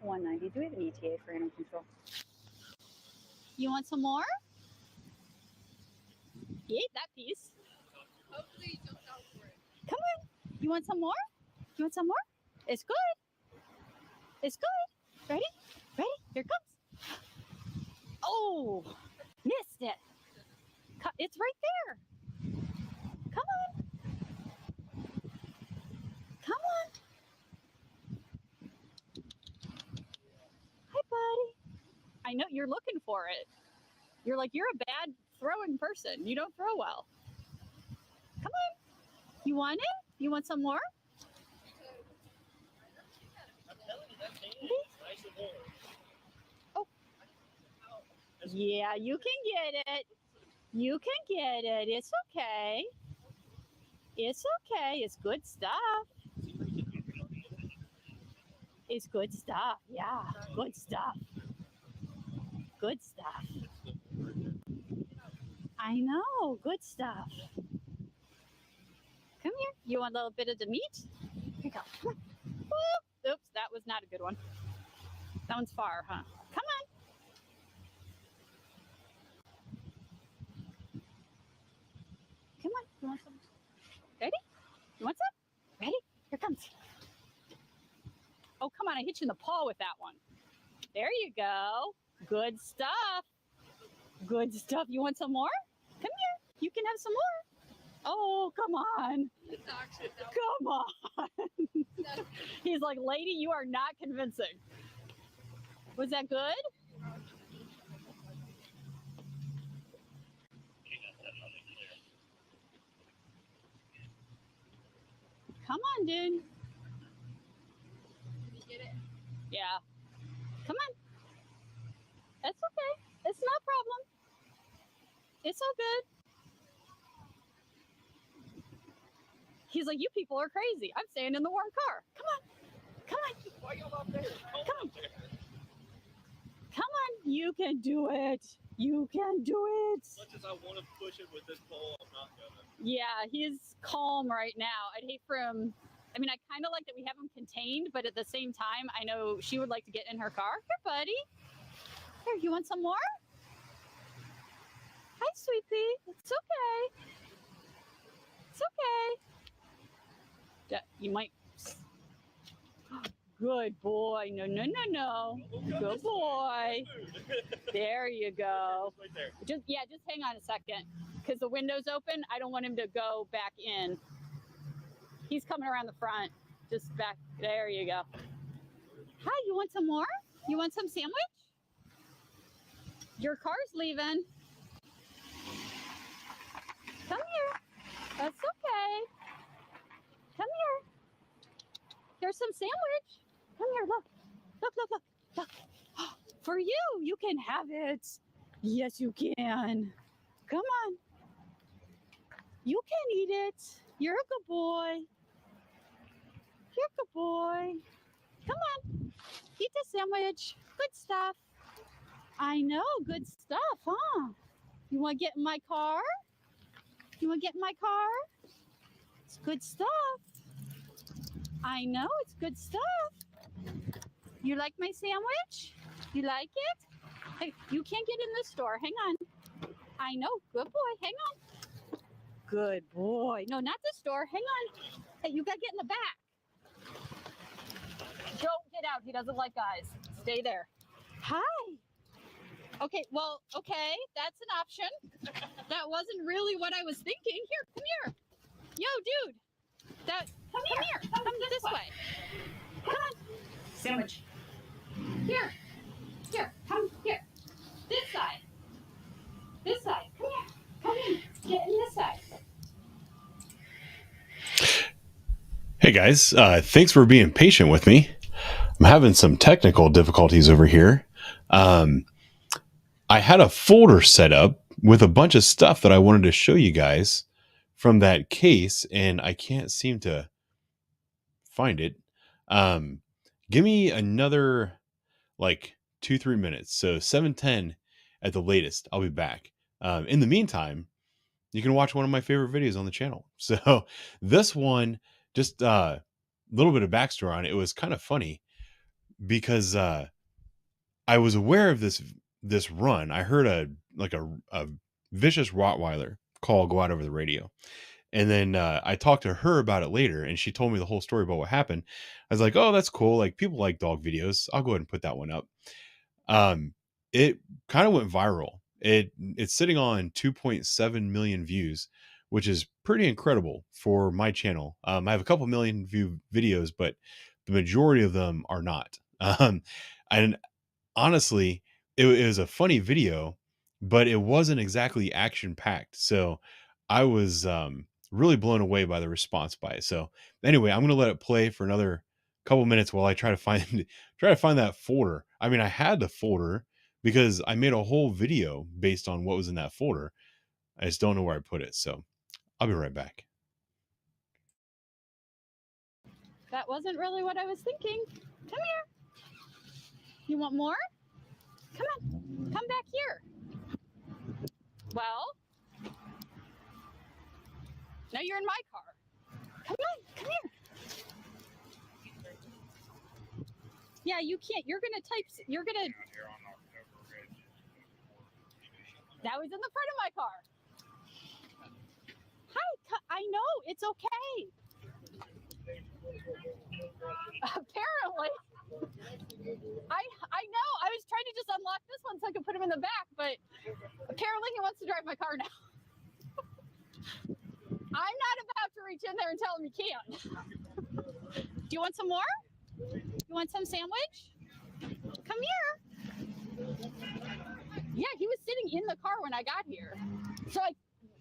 190. Do we have an ETA for animal control? You want some more? He ate that piece. Hopefully he jumped out for it. Come on. You want some more? You want some more? It's good. It's good. Ready? Ready? Here it comes. Oh, missed it. It's right there. Come on. Come on. Hi, buddy. I know you're looking for it. You're like, you're a bad throwing person. You don't throw well. Come on. You want it? You want some more? I'm telling you, that thing is nice and warm. Oh. Yeah, you can get it. You can get it. It's okay. It's okay. It's good stuff. It's good stuff. Yeah, good stuff. Good stuff. I know. Good stuff. Come here. You want a little bit of the meat? Here you go. Come on. Oops, that was not a good one. That one's far, huh? Come on. Come on. You want some? Ready? You want some? Ready? Here it comes. Oh, come on. I hit you in the paw with that one. There you go. Good stuff. Good stuff. You want some more? Come here. You can have some more. Oh, come on. Come on. He's like, lady, you are not convincing. Was that good? Come on, dude. Did you get it? Yeah. Come on. That's okay. It's no problem. It's all good. He's like, you people are crazy. I'm staying in the warm car. Come on. Come on. Why y'all up there? Come on. Come on. You can do it. You can do it. As much as I want to push it with this pole, I'm not gonna. Yeah, he's calm right now. I'd hate for him. I mean, I kind of like that we have him contained, but at the same time, I know she would like to get in her car. Here, buddy. Here, you want some more? Hi, sweet pea. It's okay. It's okay. You might. Good boy. No, no, no, no. Good boy. There you go. Right there. Just hang on a second, because the window's open. I don't want him to go back in. He's coming around the front. Just back. There you go. Hi, you want some more? You want some sandwich? Your car's leaving. Come here. That's okay. Come here. There's some sandwich. Come here, look. Look, look, look, look. For you, you can have it. Yes, you can. Come on. You can eat it. You're a good boy. You're a good boy. Come on. Eat the sandwich. Good stuff. I know, good stuff, huh? You want to get in my car? You want to get in my car? It's good stuff. I know, it's good stuff. You like my sandwich? You like it? Hey, you can't get in the store. Hang on. I know. Good boy. Hang on. Good boy. No, not the store. Hang on. Hey, you got to get in the back. Don't get out. He doesn't like guys. Stay there. Hi. Okay, well, okay. That's an option. That wasn't really what I was thinking. Here, come here. Yo, dude. Come here. Come this way. Come on. Sandwich. Here. Here. Come here. This side. This side. Come here. Come in. Get in this side. Hey guys, thanks for being patient with me. I'm having some technical difficulties over here. I had a folder set up with a bunch of stuff that I wanted to show you guys from that case, and I can't seem to find it. Give me another like 2-3 minutes. So 7:10 at the latest, I'll be back. In the meantime, you can watch one of my favorite videos on the channel. So this one, just a little bit of backstory on it. It was kind of funny. because I was aware of this run. I heard a vicious Rottweiler call go out over the radio. And then I talked to her about it later, and she told me the whole story about what happened. I was like, "Oh, that's cool. Like, people like dog videos. I'll go ahead and put that one up." Um, it kind of went viral. It's sitting on 2.7 million views, which is pretty incredible for my channel. I have a couple million view videos, but the majority of them are not. And honestly, it was a funny video, but it wasn't exactly action packed. So I was really blown away by the response by it. So anyway, I'm gonna let it play for another couple minutes while I try to find try to find that folder. I mean, I had the folder because I made a whole video based on what was in that folder. I just don't know where I put it. So I'll be right back. That wasn't really what I was thinking. Come here. You want more? Come on. Come back here. Well, now you're in my car. Come on. Come here. Yeah, you can't. You're going to type. You're going to. Now he's in the front of my car. Hi. I know. It's okay. Apparently. I know. I was trying to just unlock this one so I could put him in the back, but apparently he wants to drive my car now. I'm not about to reach in there and tell him he can't. Do you want some more? You want some sandwich? Come here. Yeah, he was sitting in the car when I got here. So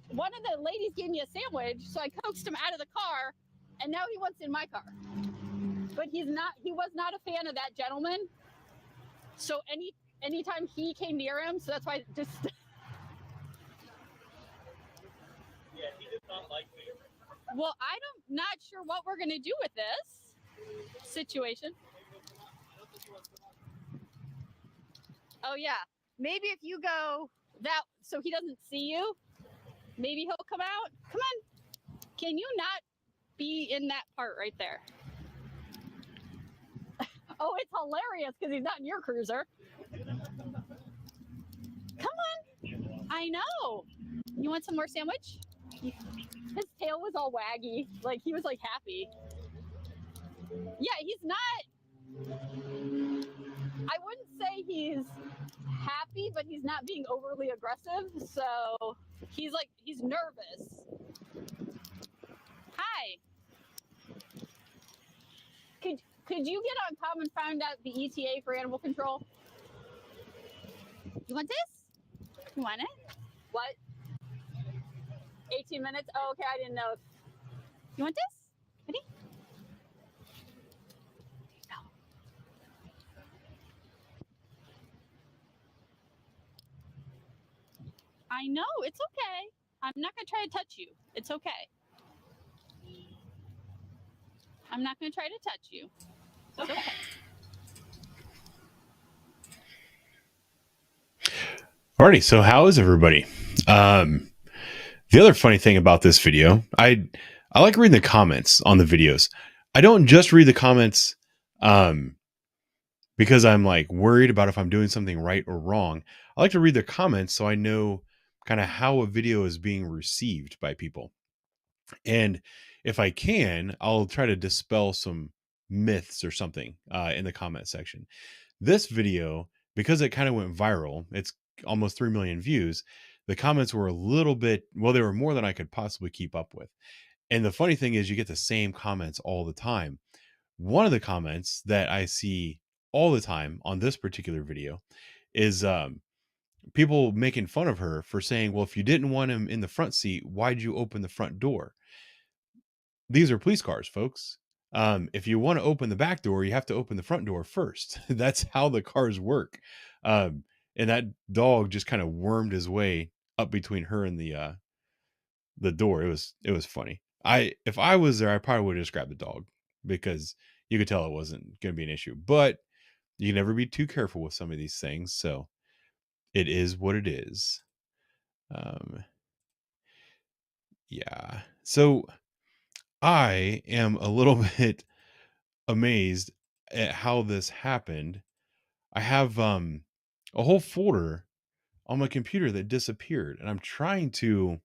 one of the ladies gave me a sandwich, so I coaxed him out of the car, and now he wants in my car. But he was not a fan of that gentleman. So anytime he came near him, so that's why just Yeah, he did not like me. Well, I'm not sure what we're gonna do with this situation. Oh yeah. Maybe if you go that so he doesn't see you, maybe he'll come out. Come on. Can you not be in that part right there? Oh, it's hilarious because he's not in your cruiser. Come on. I know. You want some more sandwich? His tail was all waggy. Like, he was, like, happy. Yeah, he's not... I wouldn't say he's happy, but he's not being overly aggressive. So, he's nervous. Hi. Could you get on Com and find out the ETA for animal control? You want this? You want it? What? 18 minutes? Oh, okay, I didn't know. You want this? Ready? No. I know, it's okay. I'm not going to try to touch you. It's okay. I'm not going to try to touch you. It's okay. Alrighty, so how is everybody? The other funny thing about this video, I like reading the comments on the videos. I don't just read the comments because I'm like worried about if I'm doing something right or wrong. I like to read the comments so I know kind of how a video is being received by people. And if I can, I'll try to dispel some myths or something in the comment section. This video, because it kind of went viral, it's almost 3 million views. The comments were a little bit, well, they were more than I could possibly keep up with. And the funny thing is you get the same comments all the time. One of the comments that I see all the time on this particular video is people making fun of her for saying, well, if you didn't want him in the front seat, why'd you open the front door? These are police cars, folks. If you want to open the back door, you have to open the front door first. That's how the cars work. And that dog just kind of wormed his way up between her and the door. It was funny. If I was there, I probably would have just grabbed the dog because you could tell it wasn't going to be an issue. But you can never be too careful with some of these things. So it is what it is. Yeah. So I am a little bit amazed at how this happened, I have a whole folder on my computer that disappeared, and I'm trying to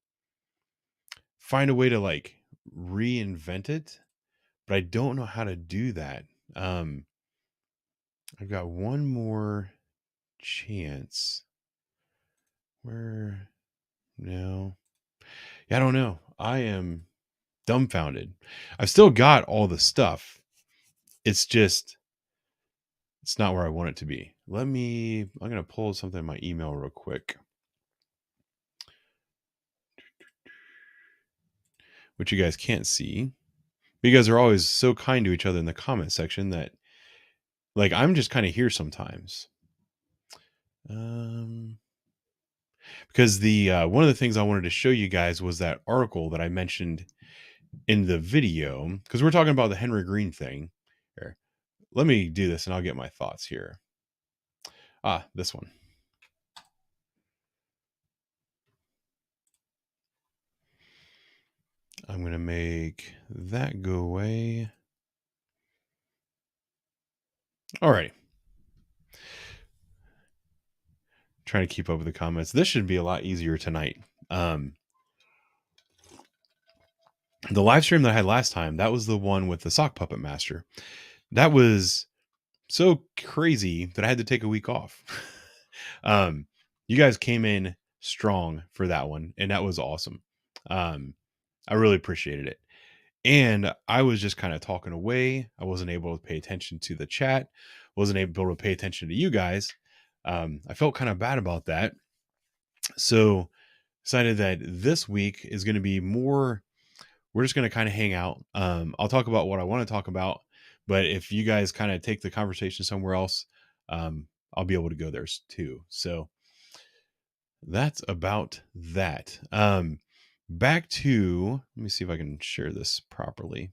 find a way to like reinvent it, but I don't know how to do that. Um, I've got one more chance. Where no, yeah, I don't know. I am dumbfounded. I've still got all the stuff. It's just it's not where I want it to be. I'm gonna pull something in my email real quick, which you guys can't see. But you guys are always so kind to each other in the comment section that like I'm just kind of here sometimes. Because the one of the things I wanted to show you guys was that article that I mentioned in the video, because we're talking about the Henry Green thing. Here, let me do this and I'll get my thoughts here. This one. I'm going to make that go away. All right. Trying to keep up with the comments. This should be a lot easier tonight. The live stream that I had last time, that was the one with the sock puppet master. That was so crazy that I had to take a week off. You guys came in strong for that one, and that was awesome. I really appreciated it. And I was just kind of talking away. I wasn't able to pay attention to the chat, wasn't able to pay attention to you guys. I felt kind of bad about that. So decided that this week is going to be more, we're just going to kind of hang out. I'll talk about what I want to talk about, but if you guys kind of take the conversation somewhere else, I'll be able to go there too. So that's about that. Back to, let me see if I can share this properly.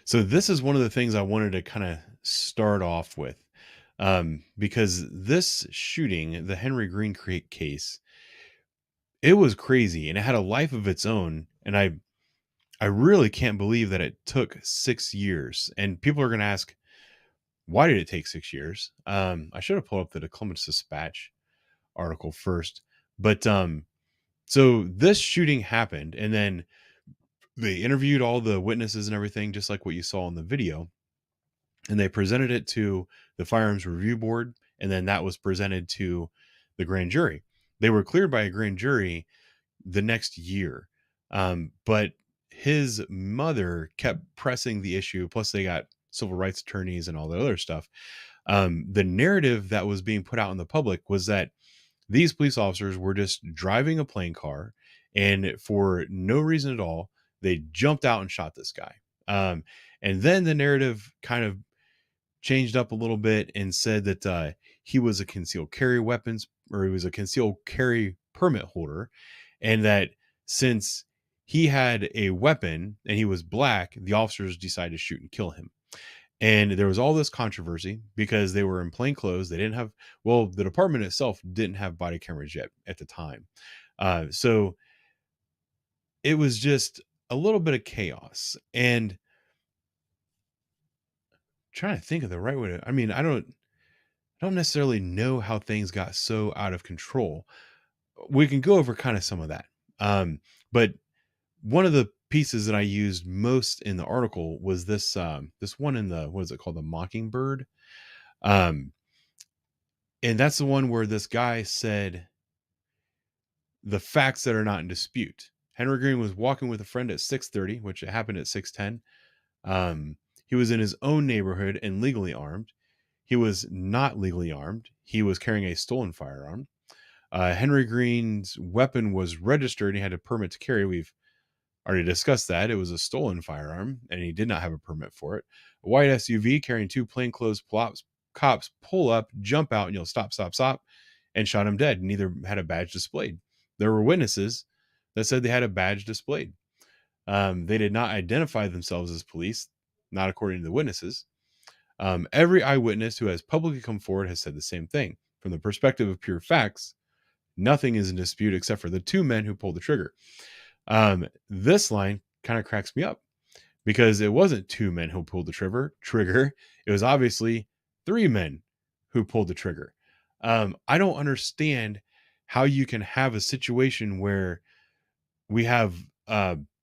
So this is one of the things I wanted to kind of start off with, because this shooting, the Henry Green case, it was crazy and it had a life of its own. And I really can't believe that it took 6 years. And people are going to ask, why did it take 6 years? I should have pulled up the Columbus Dispatch article first, but so this shooting happened, and then they interviewed all the witnesses and everything, just like what you saw in the video, and they presented it to the Firearms Review Board, and then that was presented to the grand jury. They were cleared by a grand jury the next year, but his mother kept pressing the issue. Plus, they got civil rights attorneys and all the other stuff. The narrative that was being put out in the public was that these police officers were just driving a plane car, and for no reason at all, they jumped out and shot this guy. And then the narrative kind of changed up a little bit and said that he was a concealed carry weapons, or he was a concealed carry permit holder, and that since he had a weapon and he was black, the officers decided to shoot and kill him. And there was all this controversy because they were in plain clothes. They didn't have, well, the department itself didn't have body cameras yet at the time. So it was just a little bit of chaos. And trying to think of the right way to, I mean, I don't necessarily know how things got so out of control. We can go over kind of some of that. But one of the pieces that I used most in the article was this this one in the, what is it called, the Mockingbird. And that's the one where this guy said the facts that are not in dispute. Henry Green was walking with a friend at 6:30, which happened at 6:10. He was in his own neighborhood and legally armed. He was not legally armed. He was carrying a stolen firearm. Henry Green's weapon was registered and he had a permit to carry. We've already discussed that. It was a stolen firearm and he did not have a permit for it. A white SUV carrying two plainclothes cops pull up, jump out, and yell, "Stop, stop, stop," and shot him dead. Neither had a badge displayed. There were witnesses that said they had a badge displayed. They did not identify themselves as police, not according to the witnesses. Every eyewitness who has publicly come forward has said the same thing. From the perspective of pure facts, nothing is in dispute except for the two men who pulled the trigger. This line kind of cracks me up because it wasn't 2 men who pulled the trigger. It was obviously 3 men who pulled the trigger. I don't understand how you can have a situation where we have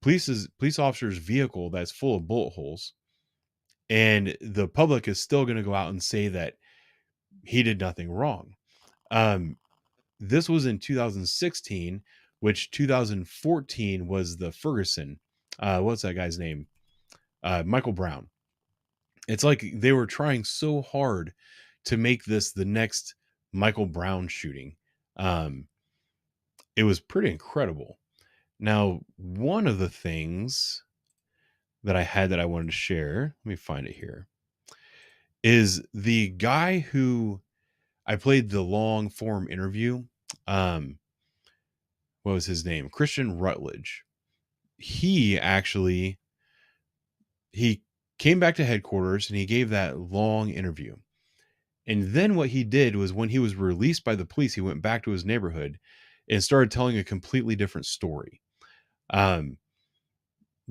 police officer's vehicle that's full of bullet holes, and the public is still going to go out and say that he did nothing wrong. This was in 2016, which 2014 was the Ferguson. What's that guy's name? Michael Brown. It's like they were trying so hard to make this the next Michael Brown shooting. It was pretty incredible. Now, one of the things that I had that I wanted to share, let me find it here, is the guy who I played the long form interview. What was his name? Christian Rutledge. He came back to headquarters and he gave that long interview. And then what he did was, when he was released by the police, he went back to his neighborhood and started telling a completely different story.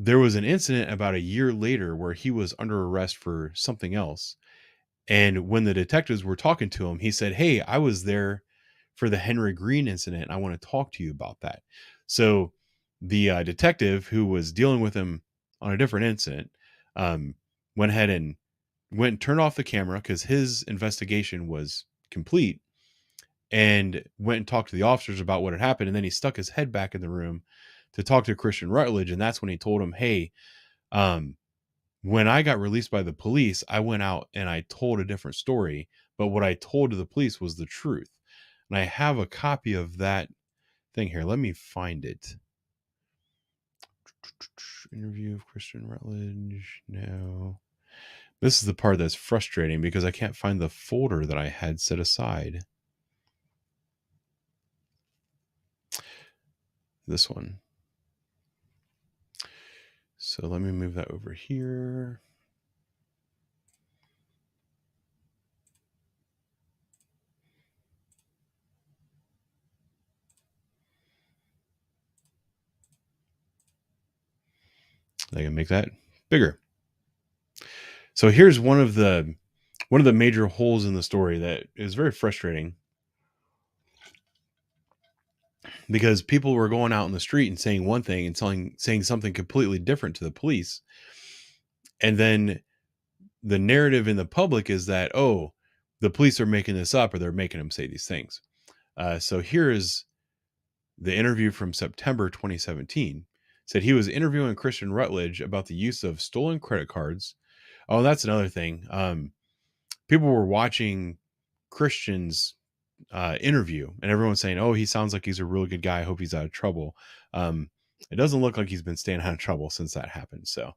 There was an incident about a year later where he was under arrest for something else. And when the detectives were talking to him, he said, "Hey, I was there for the Henry Green incident. I want to talk to you about that." So the detective who was dealing with him on a different incident went ahead and turned off the camera because his investigation was complete, and went and talked to the officers about what had happened. And then he stuck his head back in the room to talk to Christian Rutledge. And that's when he told him, "Hey, when I got released by the police, I went out and I told a different story, but what I told to the police was the truth." And I have a copy of that thing here. Let me find it. Interview of Christian Rutledge. No. This is the part that's frustrating because I can't find the folder that I had set aside. This one. So let me move that over here. I can make that bigger. So here's one of the major holes in the story that is very frustrating, because people were going out in the street and saying one thing and saying something completely different to the police. And then the narrative in the public is that, oh, the police are making this up, or they're making them say these things. So here is the interview from September 2017. Said he was interviewing Christian Rutledge about the use of stolen credit cards. Oh, that's another thing. People were watching Christian's interview, and everyone's saying, "Oh, he sounds like he's a really good guy. I hope he's out of trouble." It doesn't look like he's been staying out of trouble since that happened. So,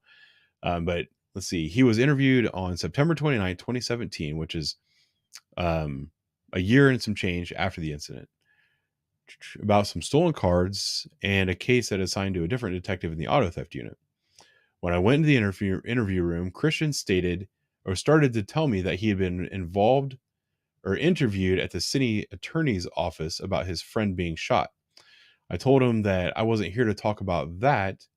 but let's see. He was interviewed on September 29, 2017, which is a year and some change after the incident, about some stolen cards and a case that assigned to a different detective in the auto theft unit. When I went into the interview room, Christian started to tell me that he had been involved or interviewed at the city attorney's office about his friend being shot. I told him that I wasn't here to talk about that,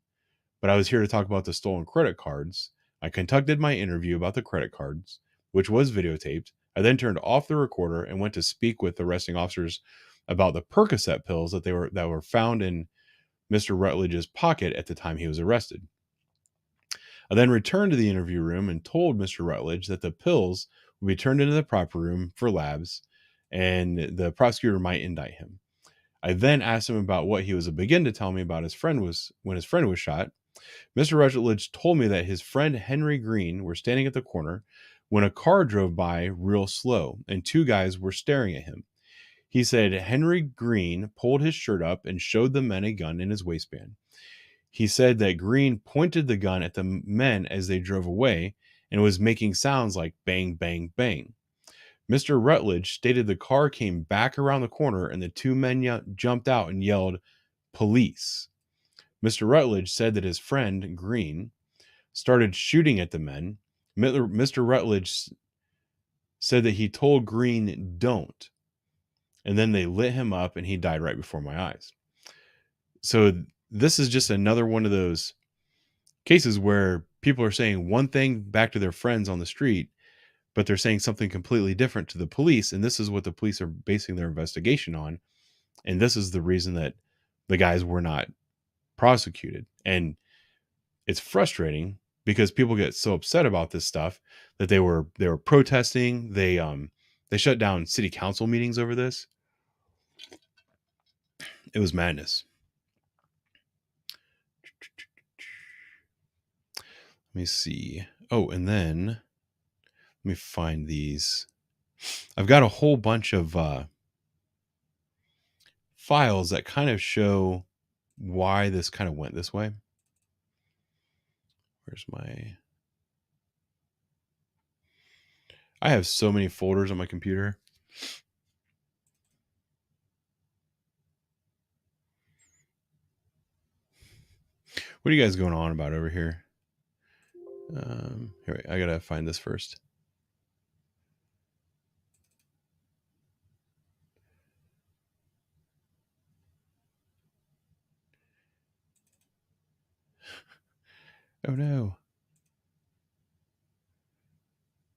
but I was here to talk about the stolen credit cards. I conducted my interview about the credit cards, which was videotaped. I then turned off the recorder and went to speak with the arresting officers about the Percocet pills that were found in Mr. Rutledge's pocket at the time he was arrested. I then returned to the interview room and told Mr. Rutledge that the pills would be turned into the proper room for labs, and the prosecutor might indict him. I then asked him about what he was begin to tell me about when his friend was shot. Mr. Rutledge told me that his friend Henry Green were standing at the corner when a car drove by real slow, and 2 guys were staring at him. He said Henry Green pulled his shirt up and showed the men a gun in his waistband. He said that Green pointed the gun at the men as they drove away and was making sounds like bang, bang, bang. Mr. Rutledge stated the car came back around the corner and the 2 men jumped out and yelled, "Police." Mr. Rutledge said that his friend, Green, started shooting at the men. Mr. Rutledge said that he told Green, "Don't." And then they lit him up and he died right before my eyes. So this is just another one of those cases where people are saying one thing back to their friends on the street, but they're saying something completely different to the police. And this is what the police are basing their investigation on. And this is the reason that the guys were not prosecuted. And it's frustrating because people get so upset about this stuff that they were protesting. They shut down city council meetings over this. It was madness. Let me see. Oh, and then let me find these. I've got a whole bunch of files that kind of show why this kind of went this way. Where's my... I have so many folders on my computer. What are you guys going on about over here? Here, I gotta find this first. Oh no.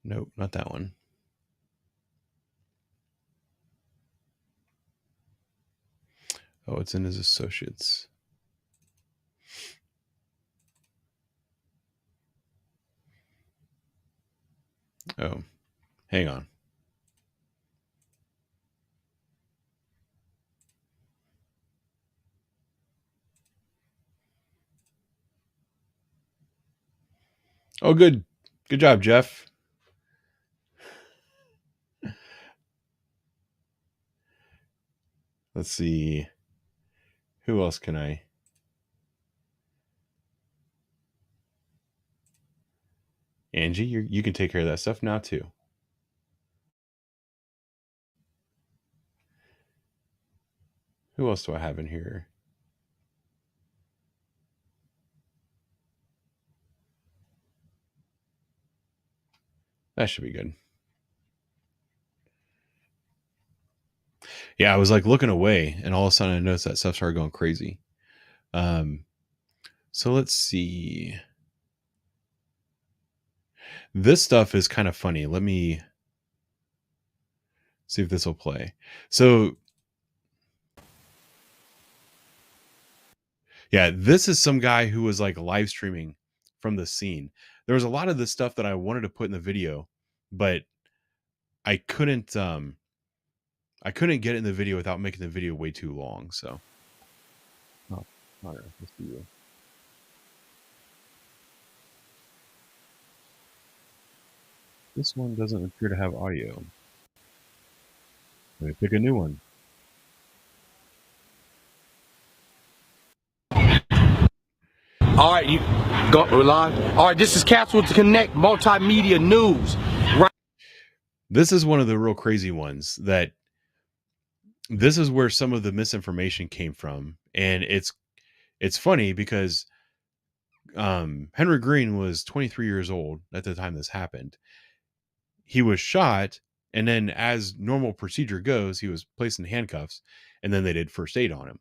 Nope, not that one. Oh, it's in his associates. Oh, hang on. Oh, good. Good job, Jeff. Let's see. Who else can I? Angie, you can take care of that stuff now too. Who else do I have in here? That should be good. Yeah, I was like looking away, and all of a sudden I noticed that stuff started going crazy. So let's see. This stuff is kind of funny. Let me see if this will play. So yeah, this is some guy who was like live streaming from the scene. There was a lot of this stuff that I wanted to put in the video, but I couldn't get it in the video without making the video way too long. So all right, let's see you. This one doesn't appear to have audio. Let me pick a new one. All right, you go live. All right, this is Castle to Connect Multimedia News. Right. This is one of the real crazy ones that this is where some of the misinformation came from. And it's funny because Henry Green was 23 years old at the time this happened. He was shot, and then as normal procedure goes, he was placed in handcuffs, and then they did first aid on him.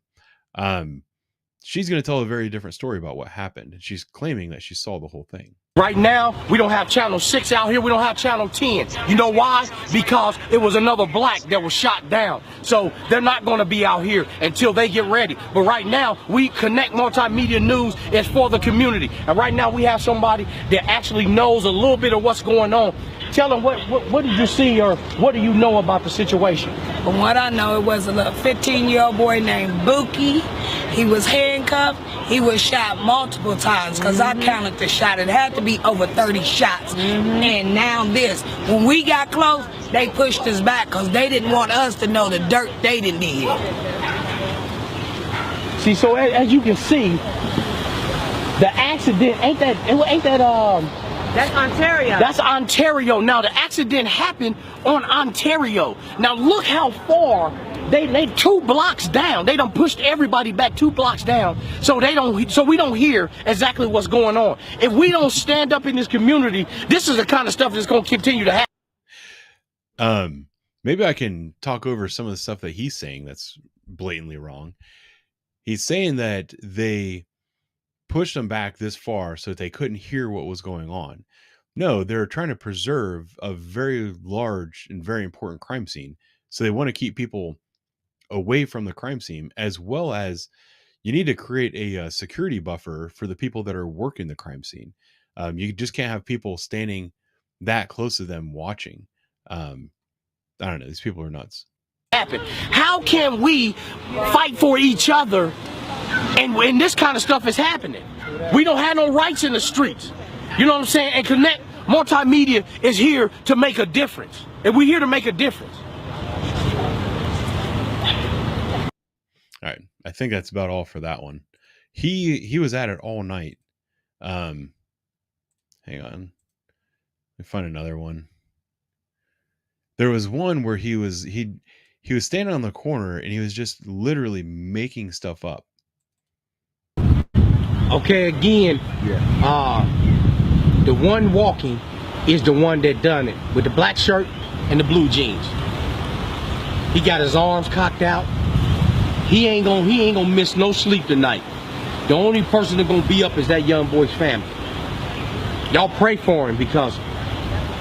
She's going to tell a very different story about what happened. And she's claiming that she saw the whole thing. Right now, we don't have channel 6 out here. We don't have channel 10. You know why? Because it was another black that was shot down. So they're not going to be out here until they get ready. But right now, we Connect Multimedia News is for the community. And right now, we have somebody that actually knows a little bit of what's going on. Tell them what did you see or what do you know about the situation? From what I know, it was a little 15-year-old boy named Buki. He was handcuffed. He was shot multiple times because I counted the shot. It had to be over 30 shots. And now this. When we got close, they pushed us back because they didn't want us to know the dirt they done did. See, so as you can see, the accident That's Ontario. That's Ontario. Now the accident happened on Ontario. Now look how far they 2 blocks down. They done pushed everybody back 2 blocks down, so we don't hear exactly what's going on. If we don't stand up in this community, this is the kind of stuff that's going to continue to happen. Maybe I can talk over some of the stuff that he's saying that's blatantly wrong. He's saying that they pushed them back this far so that they couldn't hear what was going on. No, they're trying to preserve a very large and very important crime scene. So they want to keep people away from the crime scene, as well as you need to create a security buffer for the people that are working the crime scene. You just can't have people standing that close to them watching. I don't know. These people are nuts. How can we fight for each other and when this kind of stuff is happening? We don't have no rights in the streets. You know what I'm saying? And Connect Multimedia is here to make a difference. And we're here to make a difference. All right. I think that's about all for that one. He was at it all night. Hang on. Let me find another one. There was one where he was standing on the corner and he was just literally making stuff up. Okay, again, the one walking is the one that done it with the black shirt and the blue jeans. He got his arms cocked out. He ain't gonna miss no sleep tonight. The only person that's gonna be up is that young boy's family. Y'all pray for him because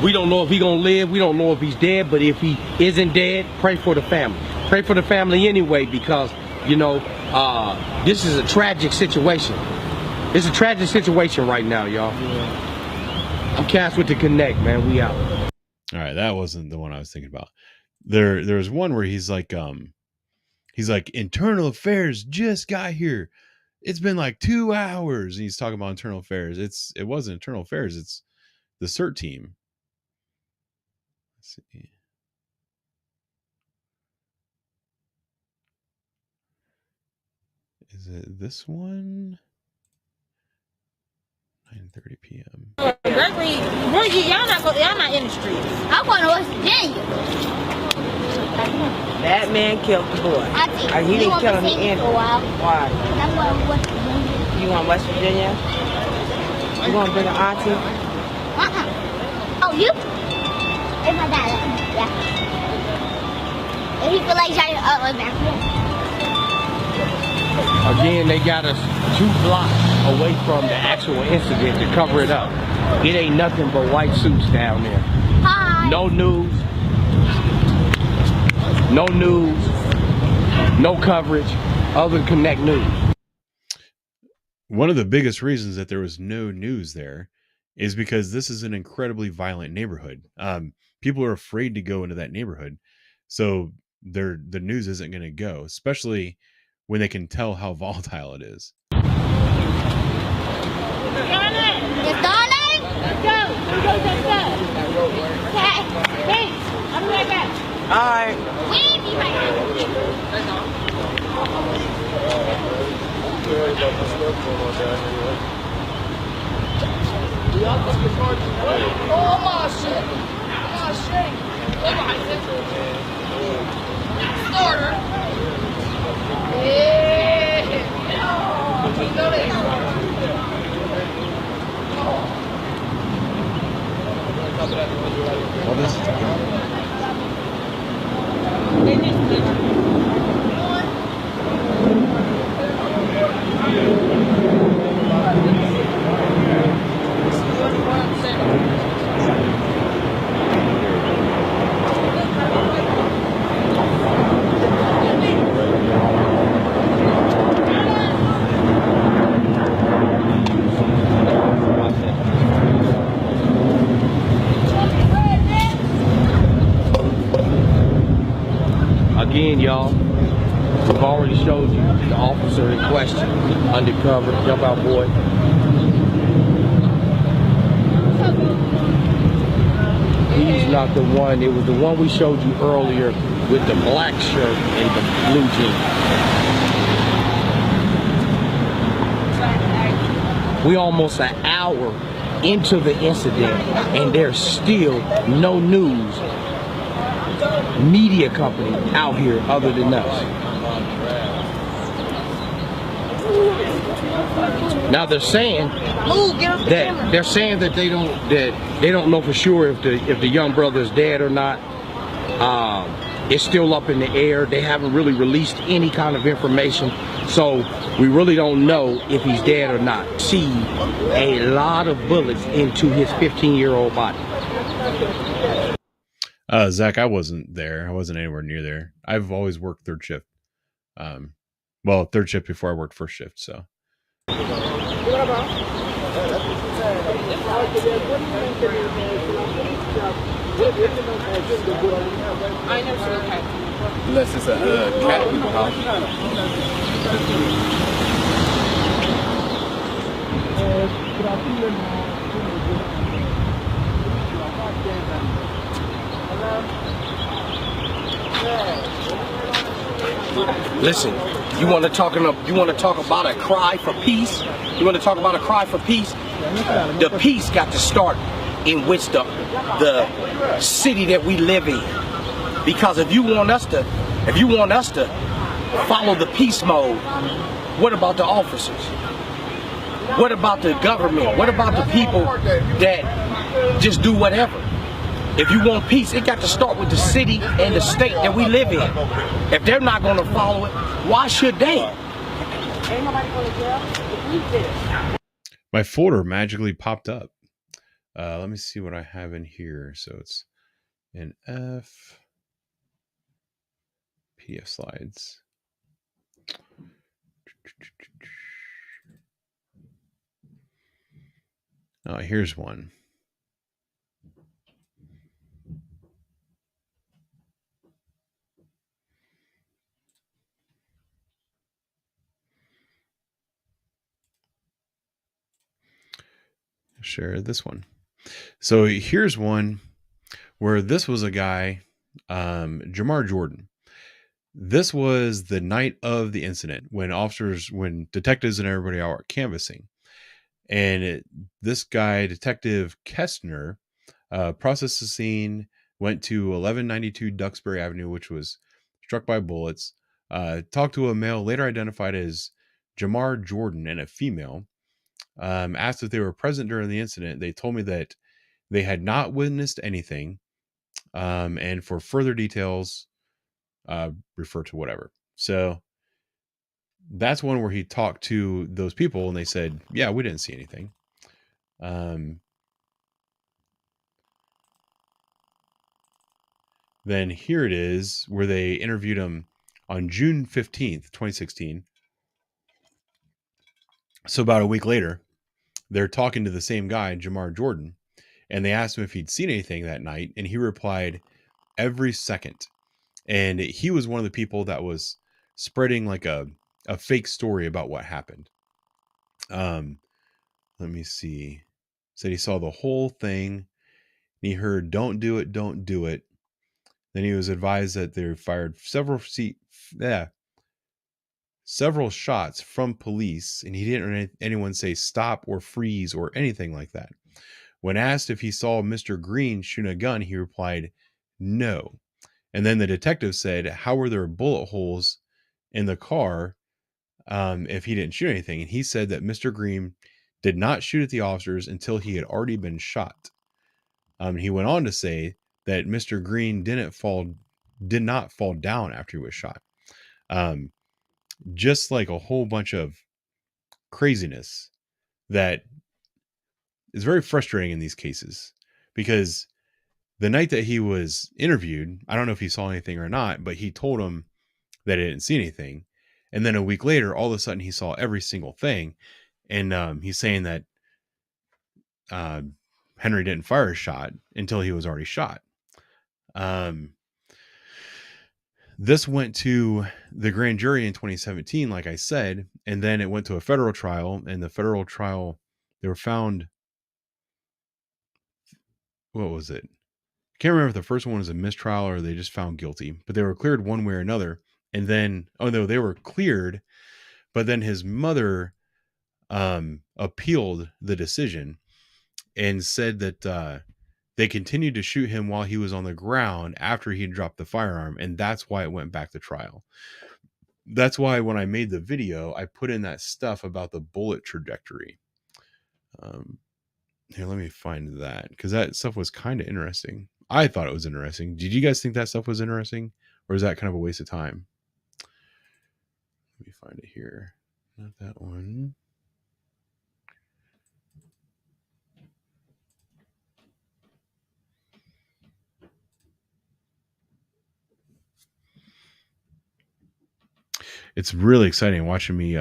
we don't know if he's gonna live, we don't know if he's dead, but if he isn't dead, pray for the family. Pray for the family anyway because, you know, this is a tragic situation. It's a tragic situation right now, y'all. Yeah. I'm Cass with the Connect, man. We out. All right, that wasn't the one I was thinking about. There's one where he's like, internal affairs just got here. It's been like 2 hours. And he's talking about internal affairs. It wasn't internal affairs. It's the CERT team. Let's see. Is it this one? 9:30 p.m. Gregory, y'all not in the streets. I'm going to West Virginia. That man killed the boy. He didn't kill him in for a while. Why? I'm going to West Virginia. You want West Virginia? You want to bring an auntie? Oh, you? It's my dad. Yeah. And he feel like shouting up like that. Again, they got us 2 blocks away from the actual incident to cover it up. It ain't nothing but white suits down there. Hi. No news. No news. No coverage other than Connect News. One of the biggest reasons that there was no news there is because this is an incredibly violent neighborhood. People are afraid to go into that neighborhood. So the news isn't going to go, especially when they can tell how volatile it is. It's dawning? Let's go. Let's go. Okay. Thanks. I'll be right back. All right. We'll be right back. Oh my shit! Oh shit! Oh my shit! Starter! Yeah! You know that. What is Again, y'all, we've already showed you the officer in question, undercover, jump out boy. He's not the one, it was the one we showed you earlier with the black shirt and the blue jeans. We almost an hour into the incident and there's still no news media company out here other than us. Now they're saying that they don't know for sure if the young brother is dead or not. It's still up in the air. They haven't really released any kind of information. So we really don't know if he's dead or not. See a lot of bullets into his 15-year-old body. Zach, I wasn't there. I wasn't anywhere near there. I've always worked third shift. Well, third shift before I worked first shift. So. Unless it's a cat people house. Listen, you want to talk about a cry for peace? You want to talk about a cry for peace? The peace got to start in which the city that we live in. Because if you want us to follow the peace mode, what about the officers? What about the government? What about the people that just do whatever? If you want peace, it got to start with the city and the state that we live in. If they're not going to follow it, why should they? My folder magically popped up. Let me see what I have in here. So it's an PDF slides. Oh, here's one. Share this one. So here's one where this was a guy, Jamal Jordan. This was the night of the incident when detectives and everybody are canvassing. And this guy, Detective Kestner, processed the scene, went to 1192 Duxbury Avenue, which was struck by bullets, talked to a male later identified as Jamal Jordan and a female. Asked if they were present during the incident. They told me that they had not witnessed anything. And for further details, refer to whatever. So that's one where he talked to those people and they said, yeah, we didn't see anything. Then here it is where they interviewed him on June 15th, 2016. So about a week later, they're talking to the same guy, Jamal Jordan, and they asked him if he'd seen anything that night, and he replied, every second. And he was one of the people that was spreading like a fake story about what happened. Let me see. Said he saw the whole thing, and he heard, don't do it, don't do it. Then he was advised that they fired several shots from police, and he didn't hear anyone say stop or freeze or anything like that. When asked if he saw Mr. Green shooting a gun, he replied, no. And then the detective said, how were there bullet holes in the car if he didn't shoot anything? And he said that Mr. Green did not shoot at the officers until he had already been shot. He went on to say that Mr. Green did not fall down after he was shot. Just like a whole bunch of craziness that is very frustrating in these cases, because the night that he was interviewed, I don't know if he saw anything or not, but he told him that he didn't see anything. And then a week later, all of a sudden he saw every single thing. And he's saying that Henry didn't fire a shot until he was already shot. This went to the grand jury in 2017, like I said, and then it went to a federal trial. And the federal trial, they were found, what was it? I can't remember if the first one was a mistrial or they just found guilty, but they were cleared one way or another. And then, oh no, they were cleared, but then his mother appealed the decision and said that they continued to shoot him while he was on the ground after he dropped the firearm. And that's why it went back to trial. That's why when I made the video, I put in that stuff about the bullet trajectory. Here, let me find that, because that stuff was kind of interesting. I thought it was interesting. Did you guys think that stuff was interesting? Or is that kind of a waste of time? Let me find it here. Not that one. It's really exciting watching me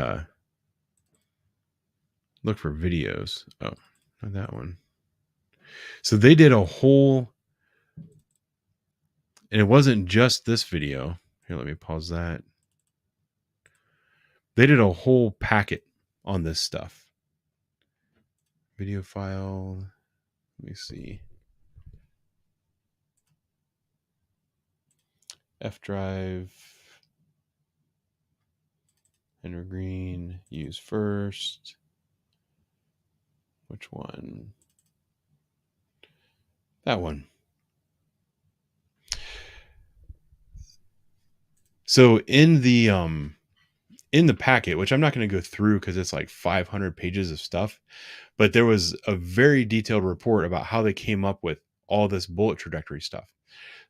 look for videos. Oh, not that one. So they did a whole, and it wasn't just this video. Here, let me pause that. They did a whole packet on this stuff. Video file. Let me see. F drive. Henry Green. Use first. Which one? That one. So in the packet, which I'm not going to go through because it's like 500 pages of stuff, but there was a very detailed report about how they came up with all this bullet trajectory stuff.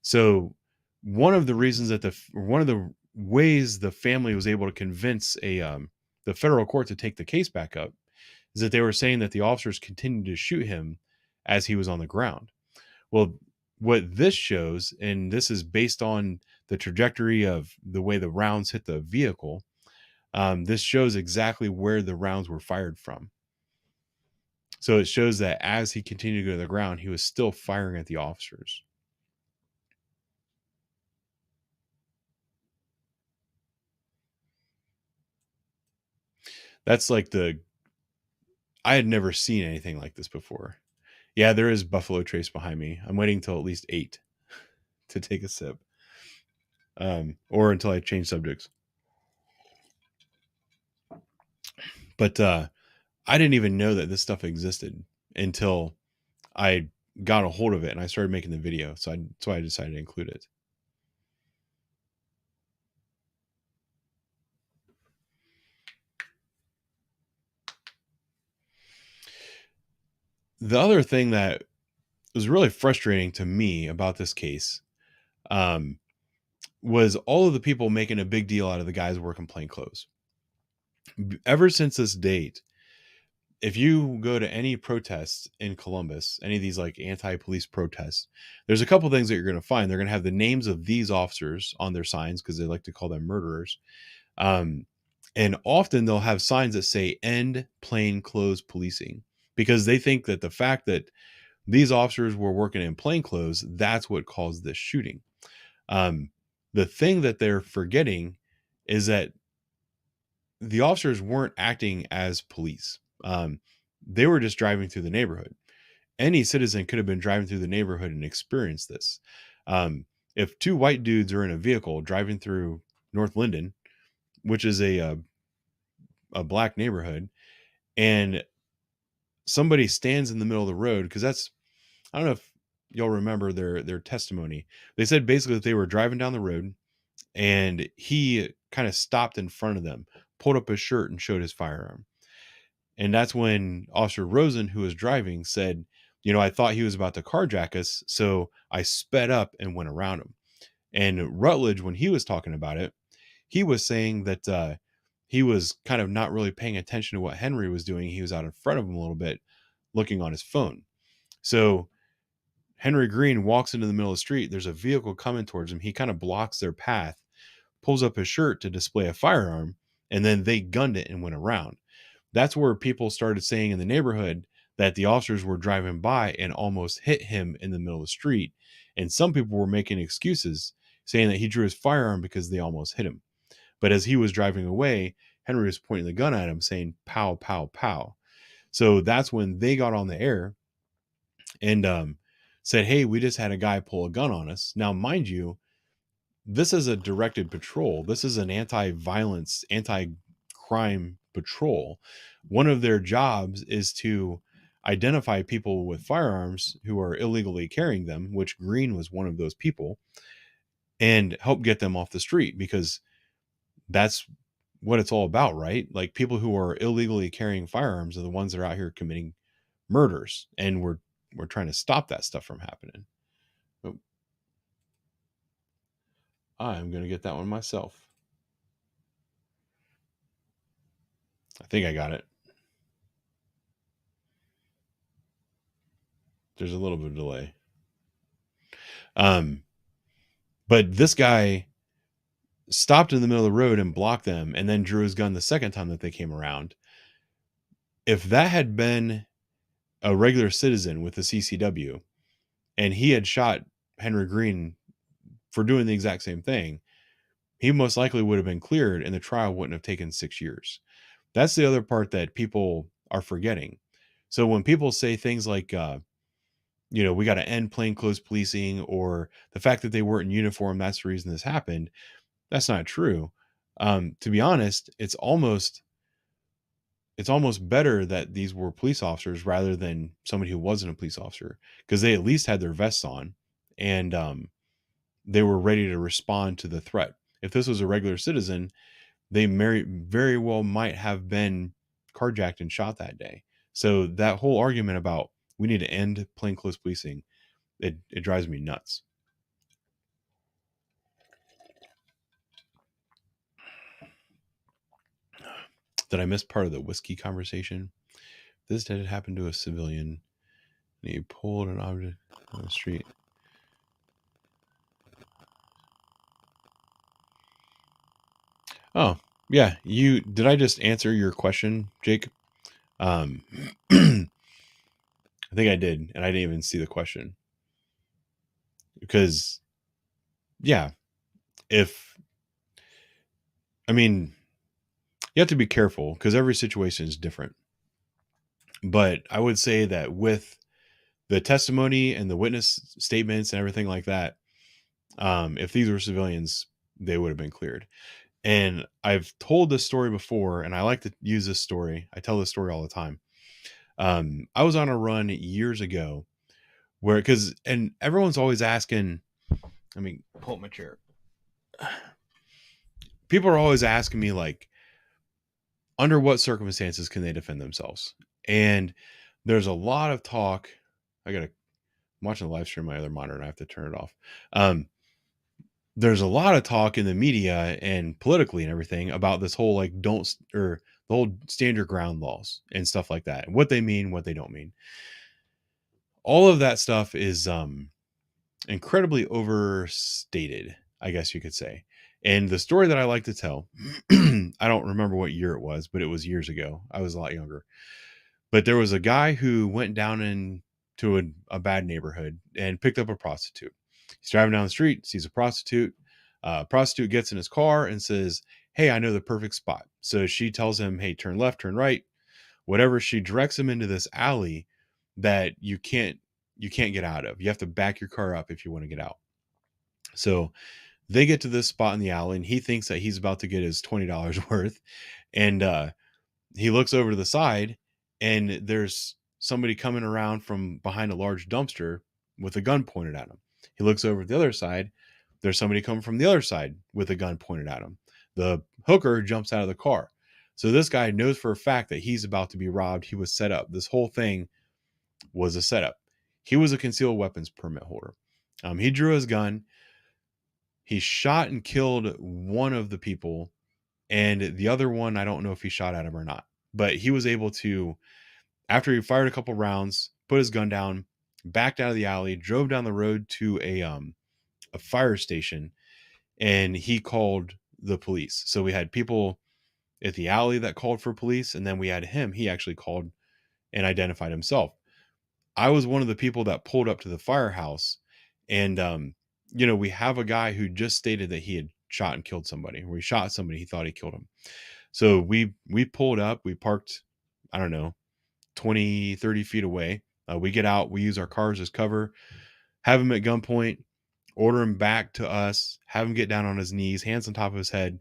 So one of the reasons that one of the ways the family was able to convince the federal court to take the case back up is that they were saying that the officers continued to shoot him as he was on the ground. Well, what this shows, and this is based on the trajectory of the way the rounds hit the vehicle, this shows exactly where the rounds were fired from. So it shows that as he continued to go to the ground, he was still firing at the officers. That's like I had never seen anything like this before. Yeah, there is Buffalo Trace behind me. I'm waiting till at least 8 to take a sip. Or until I change subjects. But I didn't even know that this stuff existed until I got a hold of it and I started making the video. So I decided to include it. The other thing that was really frustrating to me about this case was all of the people making a big deal out of the guys wearing plain clothes. Ever since this date, if you go to any protests in Columbus, any of these like anti-police protests, there's a couple things that you're going to find. They're going to have the names of these officers on their signs because they like to call them murderers. And often they'll have signs that say "End plainclothes policing," because they think that the fact that these officers were working in plainclothes, that's what caused this shooting. The thing that they're forgetting is that the officers weren't acting as police. They were just driving through the neighborhood. Any citizen could have been driving through the neighborhood and experienced this. If two white dudes are in a vehicle driving through North Linden, which is a black neighborhood, and somebody stands in the middle of the road, because I don't know if y'all remember their testimony. They said basically that they were driving down the road and he kind of stopped in front of them, pulled up his shirt and showed his firearm. And that's when Officer Rosen, who was driving, said, I thought he was about to carjack us, so I sped up and went around him. And Rutledge, when he was talking about it, he was saying that he was kind of not really paying attention to what Henry was doing. He was out in front of him a little bit, looking on his phone. So Henry Green walks into the middle of the street. There's a vehicle coming towards him. He kind of blocks their path, pulls up his shirt to display a firearm, and then they gunned it and went around. That's where people started saying in the neighborhood that the officers were driving by and almost hit him in the middle of the street. And some people were making excuses, saying that he drew his firearm because they almost hit him. But as he was driving away, Henry was pointing the gun at him saying, "Pow, pow, pow." So that's when they got on the air and said, "Hey, we just had a guy pull a gun on us." Now, mind you, this is a directed patrol. This is an anti-violence, anti-crime patrol. One of their jobs is to identify people with firearms who are illegally carrying them, which Green was one of those people, and help get them off the street, because that's what it's all about, right? Like, people who are illegally carrying firearms are the ones that are out here committing murders, and we're trying to stop that stuff from happening. I'm going to get that one myself. I think I got it. There's a little bit of delay. But this guy stopped in the middle of the road and blocked them and then drew his gun the second time that they came around. If that had been a regular citizen with the CCW and he had shot Henry Green for doing the exact same thing, he most likely would have been cleared and the trial wouldn't have taken 6 years. That's the other part that people are forgetting. So when people say things like, we got to end plainclothes policing, or the fact that they weren't in uniform, that's the reason this happened, that's not true. To be honest, it's almost better that these were police officers rather than somebody who wasn't a police officer, because they at least had their vests on and they were ready to respond to the threat. If this was a regular citizen, they very well might have been carjacked and shot that day. So that whole argument about we need to end plainclothes policing, it drives me nuts. Did I miss part of the whiskey conversation? This did happen to a civilian. And he pulled an object on the street. Oh, yeah. Did I just answer your question, Jake? I think I did, and I didn't even see the question. Because, yeah, you have to be careful because every situation is different. But I would say that with the testimony and the witness statements and everything like that, if these were civilians, they would have been cleared. And I've told this story before, and I like to use this story. I tell this story all the time. I was on a run years ago and everyone's always asking, let me pull up my chair. People are always asking me, like, under what circumstances can they defend themselves? And there's a lot of talk. I'm watching the live stream on my other monitor and I have to turn it off. There's a lot of talk in the media and politically and everything about this whole the whole stand your ground laws and stuff like that, and what they mean, what they don't mean. All of that stuff is incredibly overstated, I guess you could say. And the story that I like to tell, I don't remember what year it was, but it was years ago. I was a lot younger. But there was a guy who went down into a bad neighborhood and picked up a prostitute. He's driving down the street, sees a prostitute. Prostitute gets in his car and says, "Hey, I know the perfect spot." So she tells him, "Hey, turn left, turn right." Whatever, she directs him into this alley that you can't get out of. You have to back your car up if you want to get out. So they get to this spot in the alley and he thinks that he's about to get his $20 worth. And he looks over to the side and there's somebody coming around from behind a large dumpster with a gun pointed at him. He looks over to the other side. There's somebody coming from the other side with a gun pointed at him. The hooker jumps out of the car. So this guy knows for a fact that he's about to be robbed. He was set up. This whole thing was a setup. He was a concealed weapons permit holder. He drew his gun. He shot and killed one of the people, and the other one, I don't know if he shot at him or not, but he was able to, after he fired a couple rounds, put his gun down, backed out of the alley, drove down the road to a fire station, and he called the police. So we had people at the alley that called for police, and then we had him. He actually called and identified himself. I was one of the people that pulled up to the firehouse, and we have a guy who just stated that he had shot and killed somebody, or he shot somebody, he thought he killed him. So we pulled up, we parked, I don't know, 20, 30 feet away. We get out, we use our cars as cover, have him at gunpoint, order him back to us, have him get down on his knees, hands on top of his head,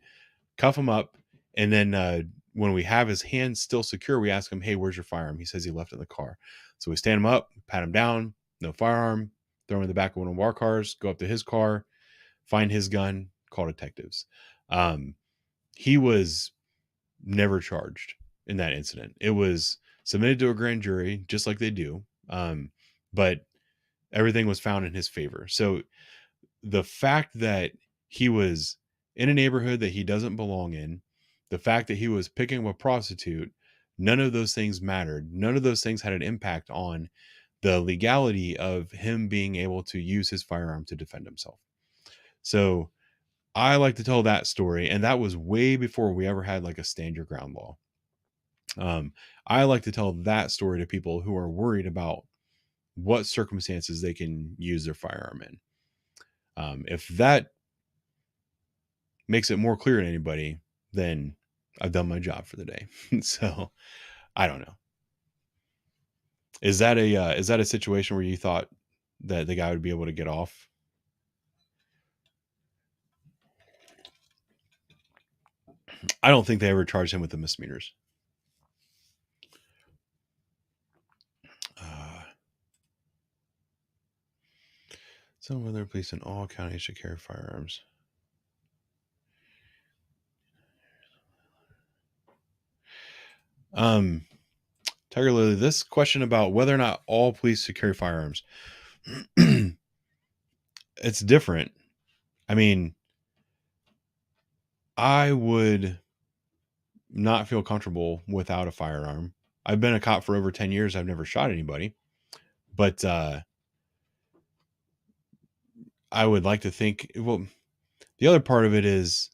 cuff him up. And then when we have his hands still secure, we ask him, "Hey, where's your firearm?" He says he left it in the car. So we stand him up, pat him down, no firearm, throw him in the back of one of our cars, go up to his car, find his gun, call detectives. He was never charged in that incident. It was submitted to a grand jury, just like they do. But everything was found in his favor. So the fact that he was in a neighborhood that he doesn't belong in. The fact that he was picking up a prostitute, none of those things mattered. None of those things had an impact on the legality of him being able to use his firearm to defend himself. So I like to tell that story, and that was way before we ever had like a stand your ground law. I like to tell that story to people who are worried about what circumstances they can use their firearm in. If that makes it more clear to anybody, then I've done my job for the day. So I don't know. Is that a situation where you thought that the guy would be able to get off? I don't think they ever charged him with the misdemeanors. So whether police in all counties should carry firearms. Tiger Lily, this question about whether or not all police should carry firearms. It's different. I mean, I would not feel comfortable without a firearm. I've been a cop for over 10 years. I've never shot anybody, but I would like to think, well, the other part of it is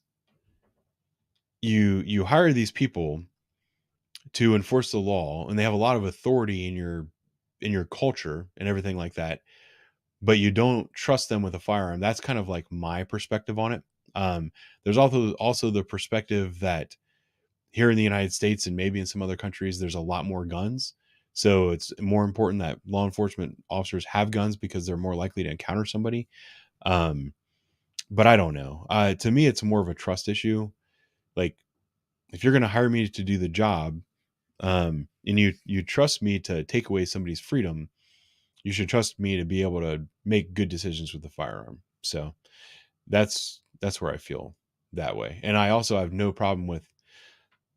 you hire these people to enforce the law, and they have a lot of authority in your culture and everything like that, but you don't trust them with a firearm. That's kind of like my perspective on it. There's also the perspective that here in the United States and maybe in some other countries, there's a lot more guns. So it's more important that law enforcement officers have guns because they're more likely to encounter somebody. But I don't know. To me, it's more of a trust issue. Like, if you're going to hire me to do the job, and you trust me to take away somebody's freedom, you should trust me to be able to make good decisions with the firearm. So that's where I feel that way. And I also have no problem with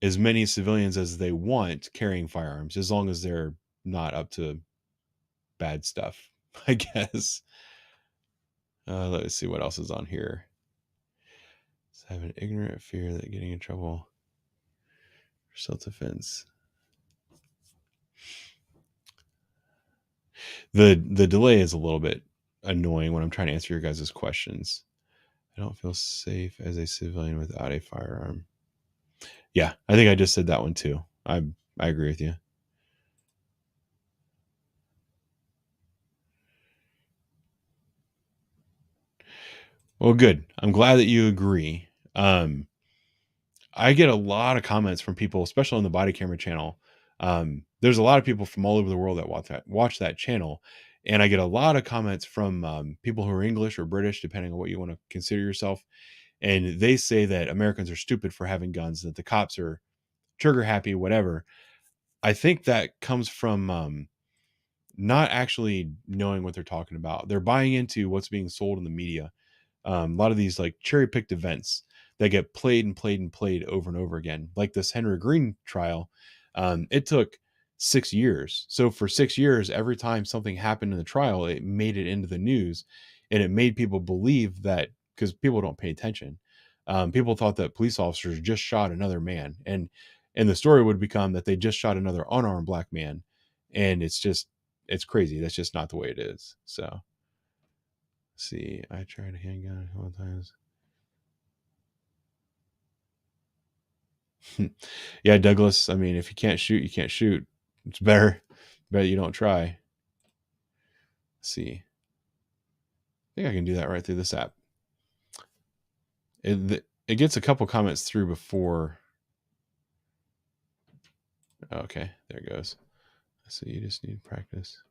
as many civilians as they want carrying firearms, as long as they're not up to bad stuff, I guess. Let's see what else is on here. I have an ignorant fear that getting in trouble for self-defense. The delay is a little bit annoying when I'm trying to answer your guys' questions. I don't feel safe as a civilian without a firearm. Yeah, I think I just said that one too. I agree with you. Well, good. I'm glad that you agree. I get a lot of comments from people, especially on the body camera channel. There's a lot of people from all over the world that watch that channel. And I get a lot of comments from people who are English or British, depending on what you want to consider yourself. And they say that Americans are stupid for having guns, that the cops are trigger happy, whatever. I think that comes from not actually knowing what they're talking about. They're buying into what's being sold in the media. A lot of these like cherry picked events that get played and played and played over and over again. Like this Henry Green trial, it took 6 years. So for 6 years, every time something happened in the trial, it made it into the news, and it made people believe that, because people don't pay attention. People thought that police officers just shot another man, and the story would become that they just shot another unarmed black man. And it's crazy. That's just not the way it is. So see, I tried a handgun a couple times. Yeah, Douglas, I mean, if you can't shoot, you can't shoot. It's better you don't try. Let's see. I think I can do that right through this app. It gets a couple comments through before. Okay, there it goes. So you just need practice.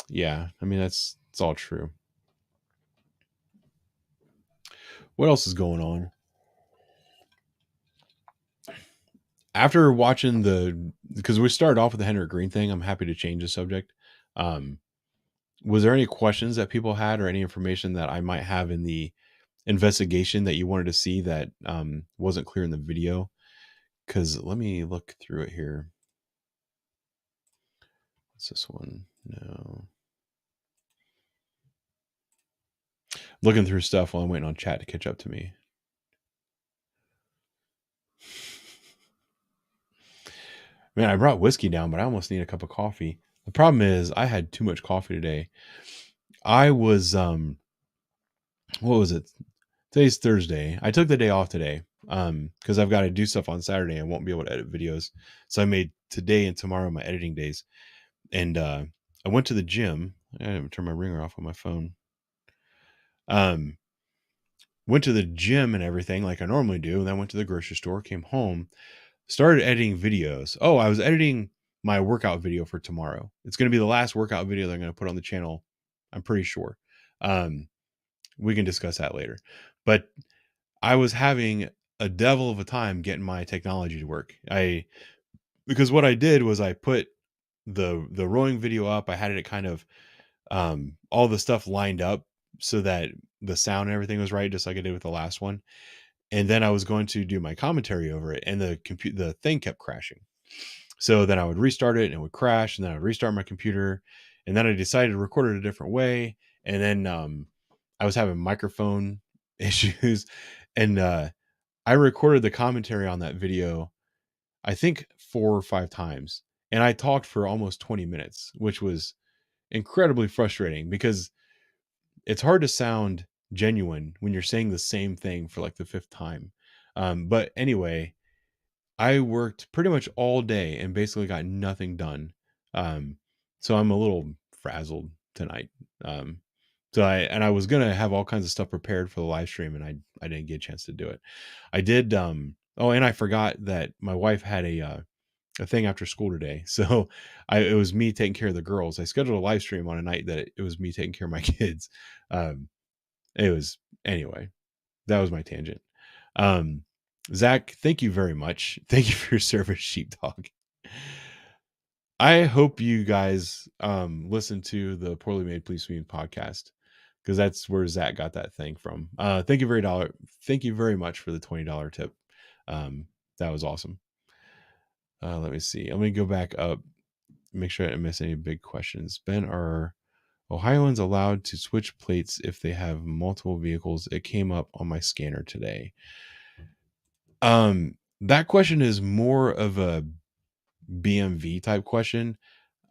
Yeah, I mean, it's all true. What else is going on? After watching because we started off with the Henry Green thing, I'm happy to change the subject. Was there any questions that people had, or any information that I might have in the investigation that you wanted to see that wasn't clear in the video? Because let me look through it here. What's this one? No. looking through stuff while I'm waiting on chat to catch up to me. Man, I brought whiskey down, but I almost need a cup of coffee. The problem is I had too much coffee today. I was what was it? Today's Thursday. I took the day off today because I've got to do stuff on Saturday. I won't be able to edit videos. So I made today and tomorrow my editing days. And I went to the gym. I didn't turn my ringer off on my phone. Went to the gym and everything like I normally do. And then went to the grocery store, came home, started editing videos. Oh, I was editing my workout video for tomorrow. It's going to be the last workout video that I'm going to put on the channel. I'm pretty sure. We can discuss that later. But I was having a devil of a time getting my technology to work. Because what I did was I put the rowing video up. I had it kind of all the stuff lined up so that the sound and everything was right, just like I did with the last one. And then I was going to do my commentary over it, and the thing kept crashing. So then I would restart it and it would crash, and then I would restart my computer, and then I decided to record it a different way. And then I was having microphone issues, and I recorded the commentary on that video, I think 4 or 5 times, and I talked for almost 20 minutes, which was incredibly frustrating because it's hard to sound genuine when you're saying the same thing for like the 5th time. But anyway, I worked pretty much all day and basically got nothing done. So I'm a little frazzled tonight. So I was gonna have all kinds of stuff prepared for the live stream, and I didn't get a chance to do it. I did. Oh, and I forgot that my wife had a thing after school today, so it was me taking care of the girls. I scheduled a live stream on a night that it was me taking care of my kids. It was anyway. That was my tangent. Zach, thank you very much. Thank you for your service, Sheepdog. I hope you guys listen to the Poorly Made Police Meeting podcast, because that's where Zach got that thing from. Thank you very much for the $20 tip. That was awesome. Let me see. Let me go back up, make sure I didn't miss any big questions. Ben, are Ohioans allowed to switch plates if they have multiple vehicles? It came up on my scanner today. That question is more of a BMV type question.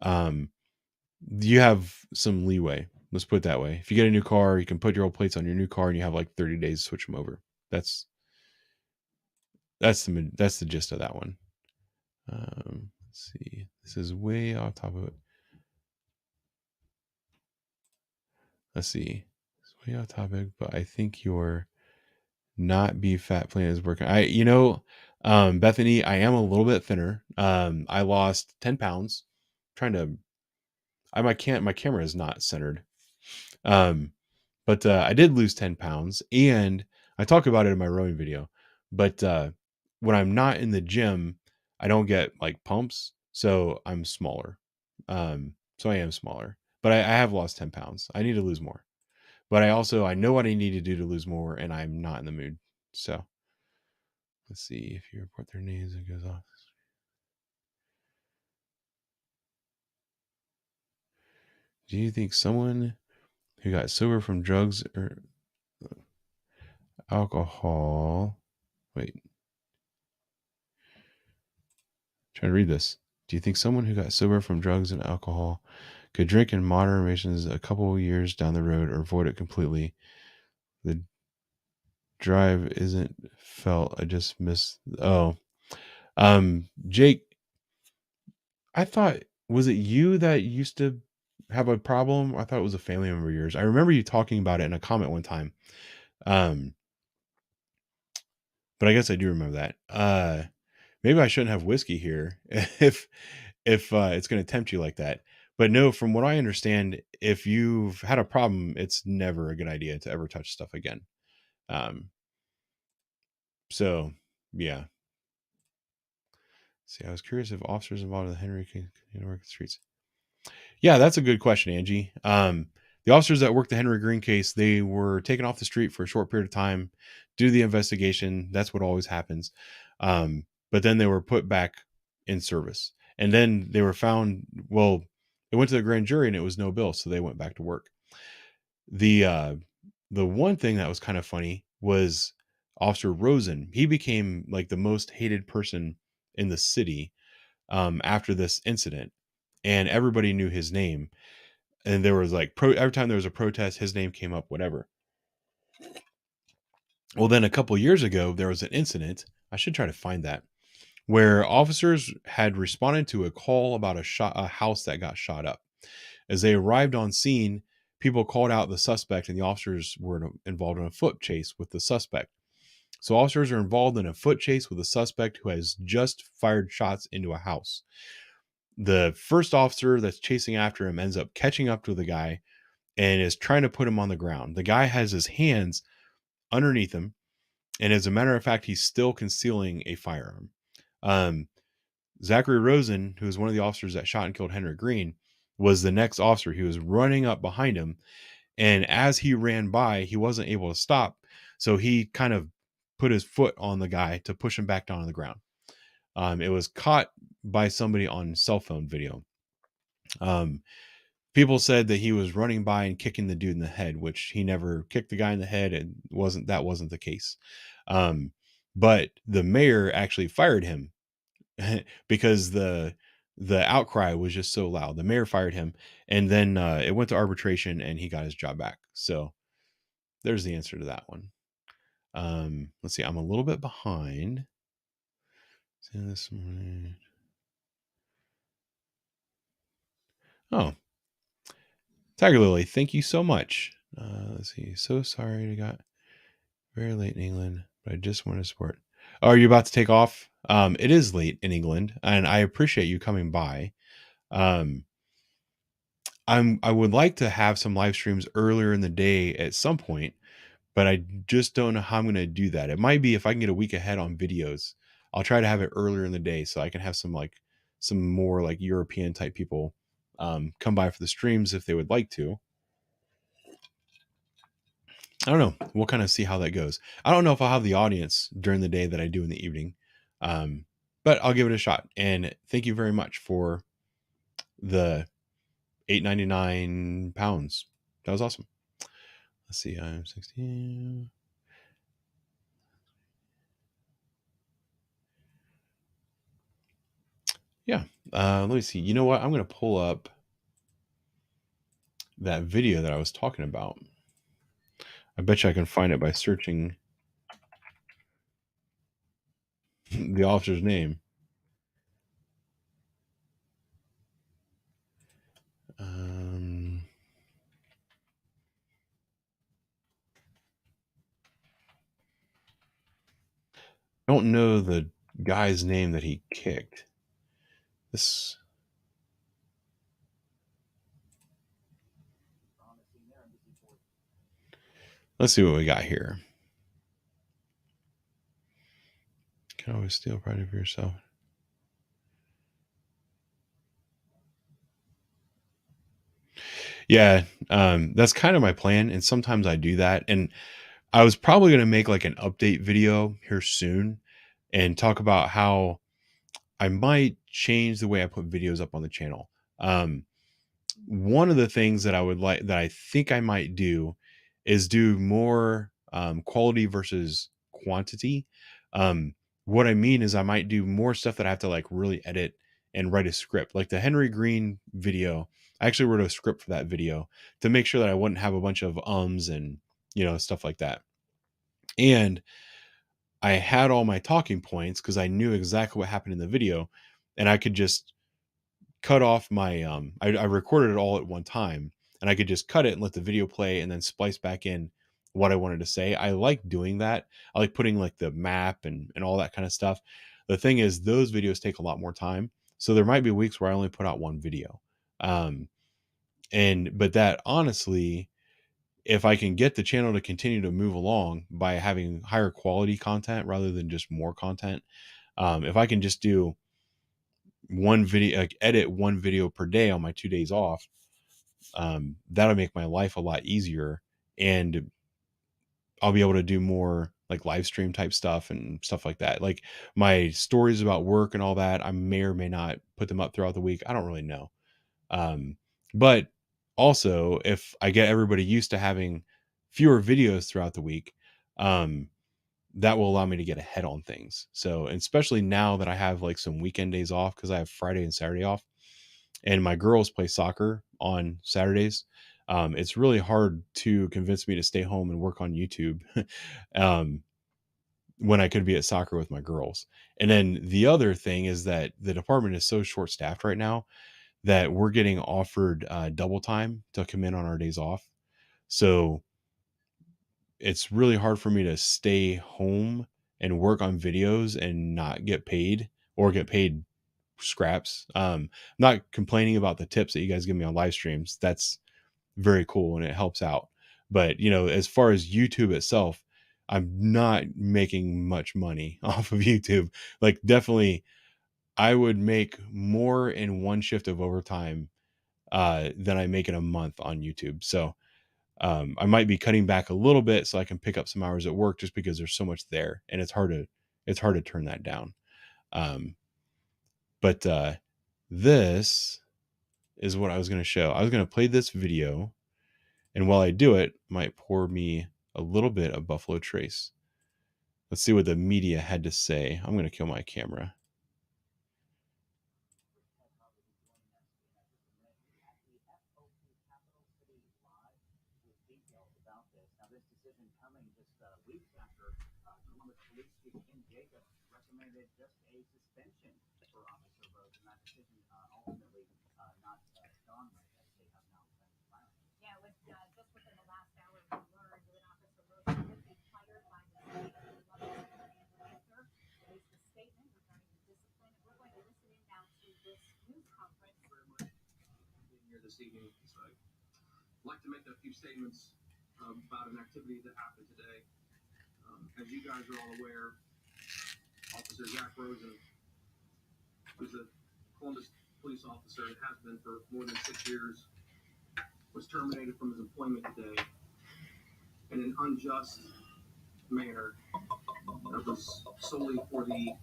You have some leeway. Let's put it that way. If you get a new car, you can put your old plates on your new car, and you have like 30 days to switch them over. That's the gist of that one. Let's see. This is way off top of it. Let's see. It's way off topic, but I think your not be fat plan is working. Bethany, I am a little bit thinner. I lost 10 pounds. My camera is not centered. But I did lose 10 pounds, and I talk about it in my rowing video. But when I'm not in the gym, I don't get like pumps, so I'm smaller. So I am smaller, but I have lost 10 pounds. I need to lose more, but I know what I need to do to lose more, and I'm not in the mood. So let's see. If you report their names, it goes off. Do you think someone who got sober from drugs or alcohol? Wait. Trying to read this. Do you think someone who got sober from drugs and alcohol could drink in moderations a couple of years down the road, or avoid it completely? The drive isn't felt. I just missed. Oh, Jake, I thought, was it you that used to have a problem? I thought it was a family member of yours. I remember you talking about it in a comment one time. But I guess I do remember that. Maybe I shouldn't have whiskey here if it's going to tempt you like that. But no, from what I understand, if you've had a problem, it's never a good idea to ever touch stuff again. So yeah. See, I was curious if officers involved in the Henry can work the streets. Yeah, that's a good question, Angie. The officers that worked the Henry Green case, they were taken off the street for a short period of time, do the investigation. That's what always happens. But then they were put back in service, and then they were found. Well, it went to the grand jury and it was no bill, so they went back to work. The the one thing that was kind of funny was Officer Rosen. He became like the most hated person in the city after this incident, and everybody knew his name. And there was like every time there was a protest, his name came up, whatever. Well, then a couple years ago, there was an incident. I should try to find that, where officers had responded to a call about a house that got shot up. As they arrived on scene, people called out the suspect, and the officers were involved in a foot chase with the suspect. So officers are involved in a foot chase with a suspect who has just fired shots into a house. The first officer that's chasing after him ends up catching up to the guy and is trying to put him on the ground. The guy has his hands underneath him, and as a matter of fact, he's still concealing a firearm. Zachary Rosen, who was one of the officers that shot and killed Henry Green, was the next officer. He was running up behind him, and as he ran by, he wasn't able to stop, so he kind of put his foot on the guy to push him back down on the ground. It was caught by somebody on cell phone video. People said that he was running by and kicking the dude in the head, which he never kicked the guy in the head, and that wasn't the case. But the mayor actually fired him because the outcry was just so loud. The mayor fired him, and then it went to arbitration, and he got his job back. So there's the answer to that one. Let's see. I'm a little bit behind. This morning. Oh, Tiger Lily, thank you so much. Let's see. So sorry I got very late in England, but I just want to support. Oh, are you about to take off? It is late in England, and I appreciate you coming by. I would like to have some live streams earlier in the day at some point, but I just don't know how I'm going to do that. It might be if I can get a week ahead on videos. I'll try to have it earlier in the day so I can have some more like European type people come by for the streams if they would like to. I don't know. We'll kind of see how that goes. I don't know if I'll have the audience during the day that I do in the evening, but I'll give it a shot. And thank you very much for the £8.99. That was awesome. Let's see. I'm 16. Yeah. Let me see. You know what? I'm going to pull up that video that I was talking about. I bet you I can find it by searching the officer's name. I don't know the guy's name that he kicked. Let's see what we got here. Can always steal pride for yourself. Yeah, that's kind of my plan, and sometimes I do that. And I was probably going to make like an update video here soon and talk about how I might change the way I put videos up on the channel. One of the things that I think I might do is do more quality versus quantity. What I mean is I might do more stuff that I have to like really edit and write a script. Like the Henry Green video, I actually wrote a script for that video to make sure that I wouldn't have a bunch of ums and stuff like that. And I had all my talking points because I knew exactly what happened in the video, and I could just cut off my I recorded it all at one time, and I could just cut it and let the video play and then splice back in what I wanted to say. I like doing that. I like putting like the map and all that kind of stuff. The thing is, those videos take a lot more time, so there might be weeks where I only put out one video. But that honestly, if I can get the channel to continue to move along by having higher quality content rather than just more content, if I can just do one video, like edit one video per day on my 2 days off, that'll make my life a lot easier, and I'll be able to do more like live stream type stuff and stuff like that. Like my stories about work and all that, I may or may not put them up throughout the week. I don't really know. But also, if I get everybody used to having fewer videos throughout the week, that will allow me to get ahead on things. So, and especially now that I have like some weekend days off, because I have Friday and Saturday off, and my girls play soccer on Saturdays. It's really hard to convince me to stay home and work on YouTube when I could be at soccer with my girls. And then the other thing is that the department is so short staffed right now that we're getting offered double time to come in on our days off. So it's really hard for me to stay home and work on videos and not get paid, or get paid scraps. I'm not complaining about the tips that you guys give me on live streams. That's very cool and it helps out. But, you know, as far as YouTube itself, I'm not making much money off of YouTube. Like, definitely, I would make more in one shift of overtime than I make in a month on YouTube. So I might be cutting back a little bit so I can pick up some hours at work, just because there's so much there, and it's hard to turn that down. But this is what I was going to show. I was going to play this video, and while I do it, might pour me a little bit of Buffalo Trace. Let's see what the media had to say. I'm going to kill my camera. This evening, so I'd like to make a few statements about an activity that happened today. As you guys are all aware, Officer Jack Rosen, who's a Columbus police officer and has been for more than 6 years, was terminated from his employment today in an unjust manner that was solely for the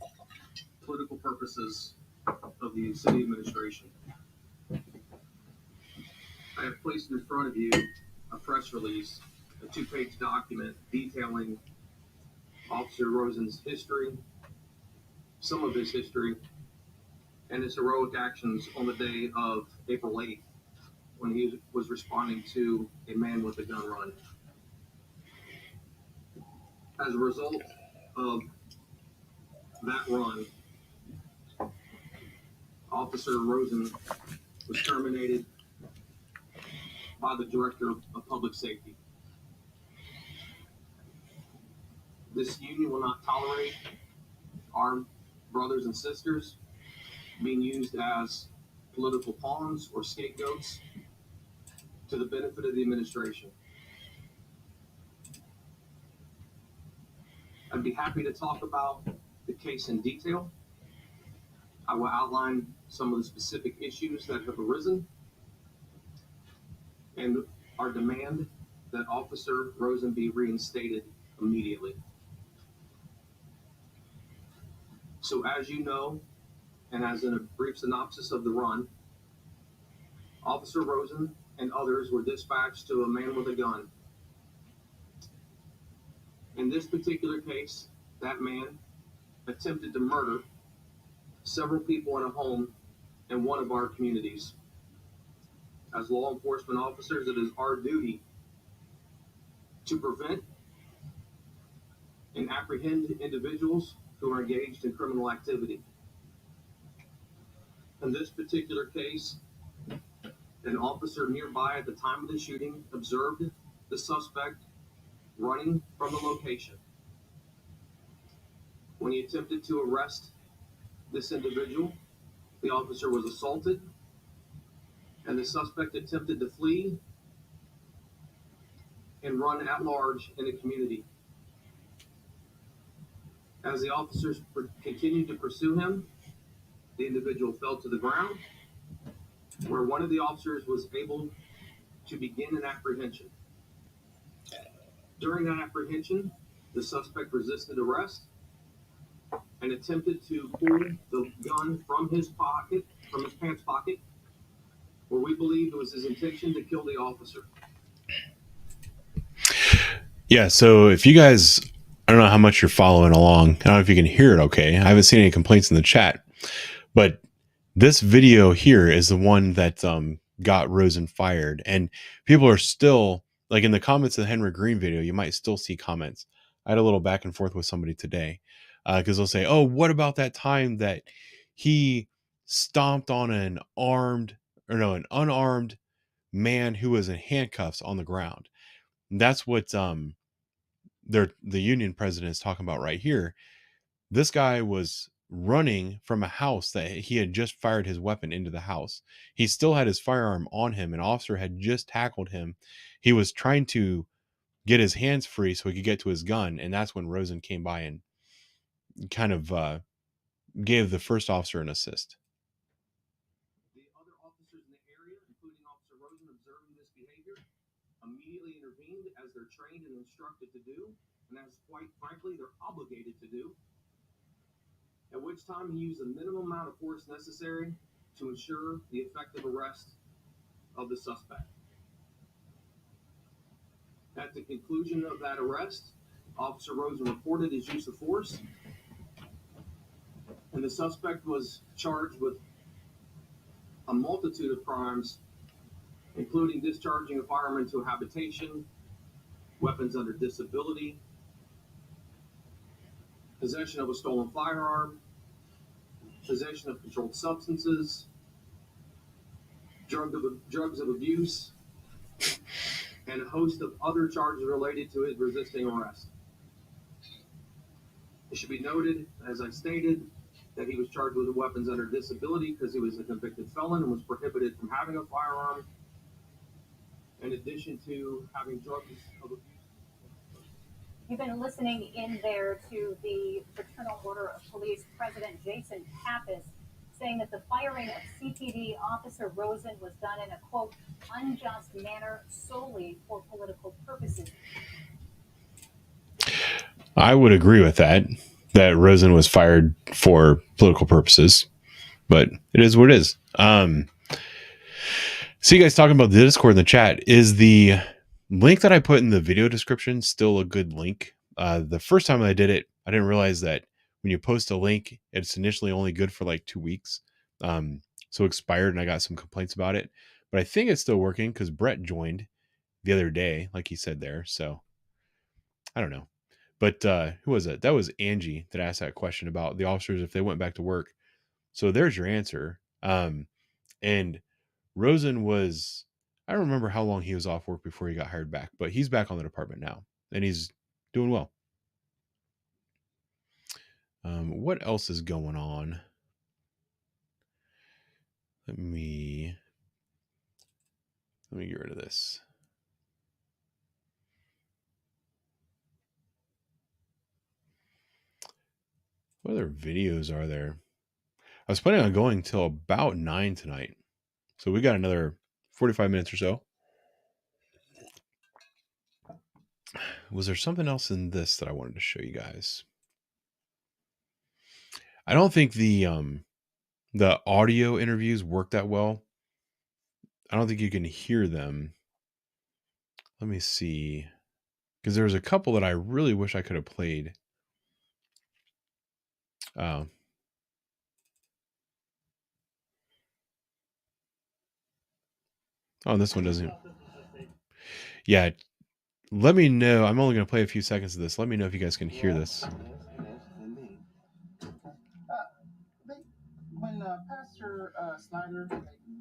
political purposes of the city administration. I have placed in front of you a press release, a 2-page document detailing Officer Rosen's history, some of his history, and his heroic actions on the day of April 8th, when he was responding to a man with a gun run. As a result of that run, Officer Rosen was terminated by the Director of Public Safety. This union will not tolerate our brothers and sisters being used as political pawns or scapegoats to the benefit of the administration. I'd be happy to talk about the case in detail. I will outline some of the specific issues that have arisen and our demand that Officer Rosen be reinstated immediately. So as you know, and as in a brief synopsis of the run, Officer Rosen and others were dispatched to a man with a gun. In this particular case, that man attempted to murder several people in a home in one of our communities. As law enforcement officers, it is our duty to prevent and apprehend individuals who are engaged in criminal activity. In this particular case, an officer nearby at the time of the shooting observed the suspect running from the location. When he attempted to arrest this individual, the officer was assaulted, and the suspect attempted to flee and run at large in the community. As the officers continued to pursue him, the individual fell to the ground, where one of the officers was able to begin an apprehension. During that apprehension, the suspect resisted arrest and attempted to pull the gun from his pants pocket, where we believe it was his intention to kill the officer. Yeah, so if you guys, I don't know how much you're following along. I don't know if you can hear it okay. I haven't seen any complaints in the chat, but this video here is the one that got Rosen fired. And people are still, like in the comments of the Henry Green video, you might still see comments. I had a little back and forth with somebody today because they'll say, oh, what about that time that he stomped on an unarmed man who was in handcuffs on the ground? And that's what the union president is talking about right here. This guy was running from a house that he had just fired his weapon into the house. He still had his firearm on him. An officer had just tackled him. He was trying to get his hands free so he could get to his gun, and that's when Rosen came by and kind of gave the first officer an assist. The other officers in the area, including Officer Rosen, observing this behavior, immediately intervened as they're trained and instructed to do, and as quite frankly they're obligated to do. At which time he used the minimum amount of force necessary to ensure the effective arrest of the suspect. At the conclusion of that arrest, Officer Rosen reported his use of force, and the suspect was charged with a multitude of crimes, including discharging a firearm into a habitation, weapons under disability, possession of a stolen firearm, possession of controlled substances, drugs of abuse, and a host of other charges related to his resisting arrest. It should be noted, as I stated, that he was charged with weapons under disability because he was a convicted felon and was prohibited from having a firearm, in addition to having drugs of abuse. You've been listening in there to the Fraternal Order of Police President Jason Pappas saying that the firing of CPD Officer Rosen was done in a, quote, unjust manner solely for political purposes. I would agree with that Rosen was fired for political purposes, but it is what it is. So you guys talking about the Discord in the chat. Is the link that I put in the video description still a good link? The first time I did it, I didn't realize that when you post a link, it's initially only good for like 2 weeks. So expired, and I got some complaints about it. But I think it's still working because Brett joined the other day, like he said there. So I don't know. But who was it? That was Angie that asked that question about the officers if they went back to work. So there's your answer. And Rosen was, I don't remember how long he was off work before he got hired back, but he's back on the department now, and he's doing well. What else is going on? Let me get rid of this. What other videos are there? I was planning on going till about 9 tonight. So we got another 45 minutes or so. Was there something else in this that I wanted to show you guys? I don't think the audio interviews work that well. I don't think you can hear them. Let me see. Because there's a couple that I really wish I could have played. Oh, this one doesn't. Yeah. Let me know. I'm only going to play a few seconds of this. Let me know if you guys can hear this. When Pastor Snyder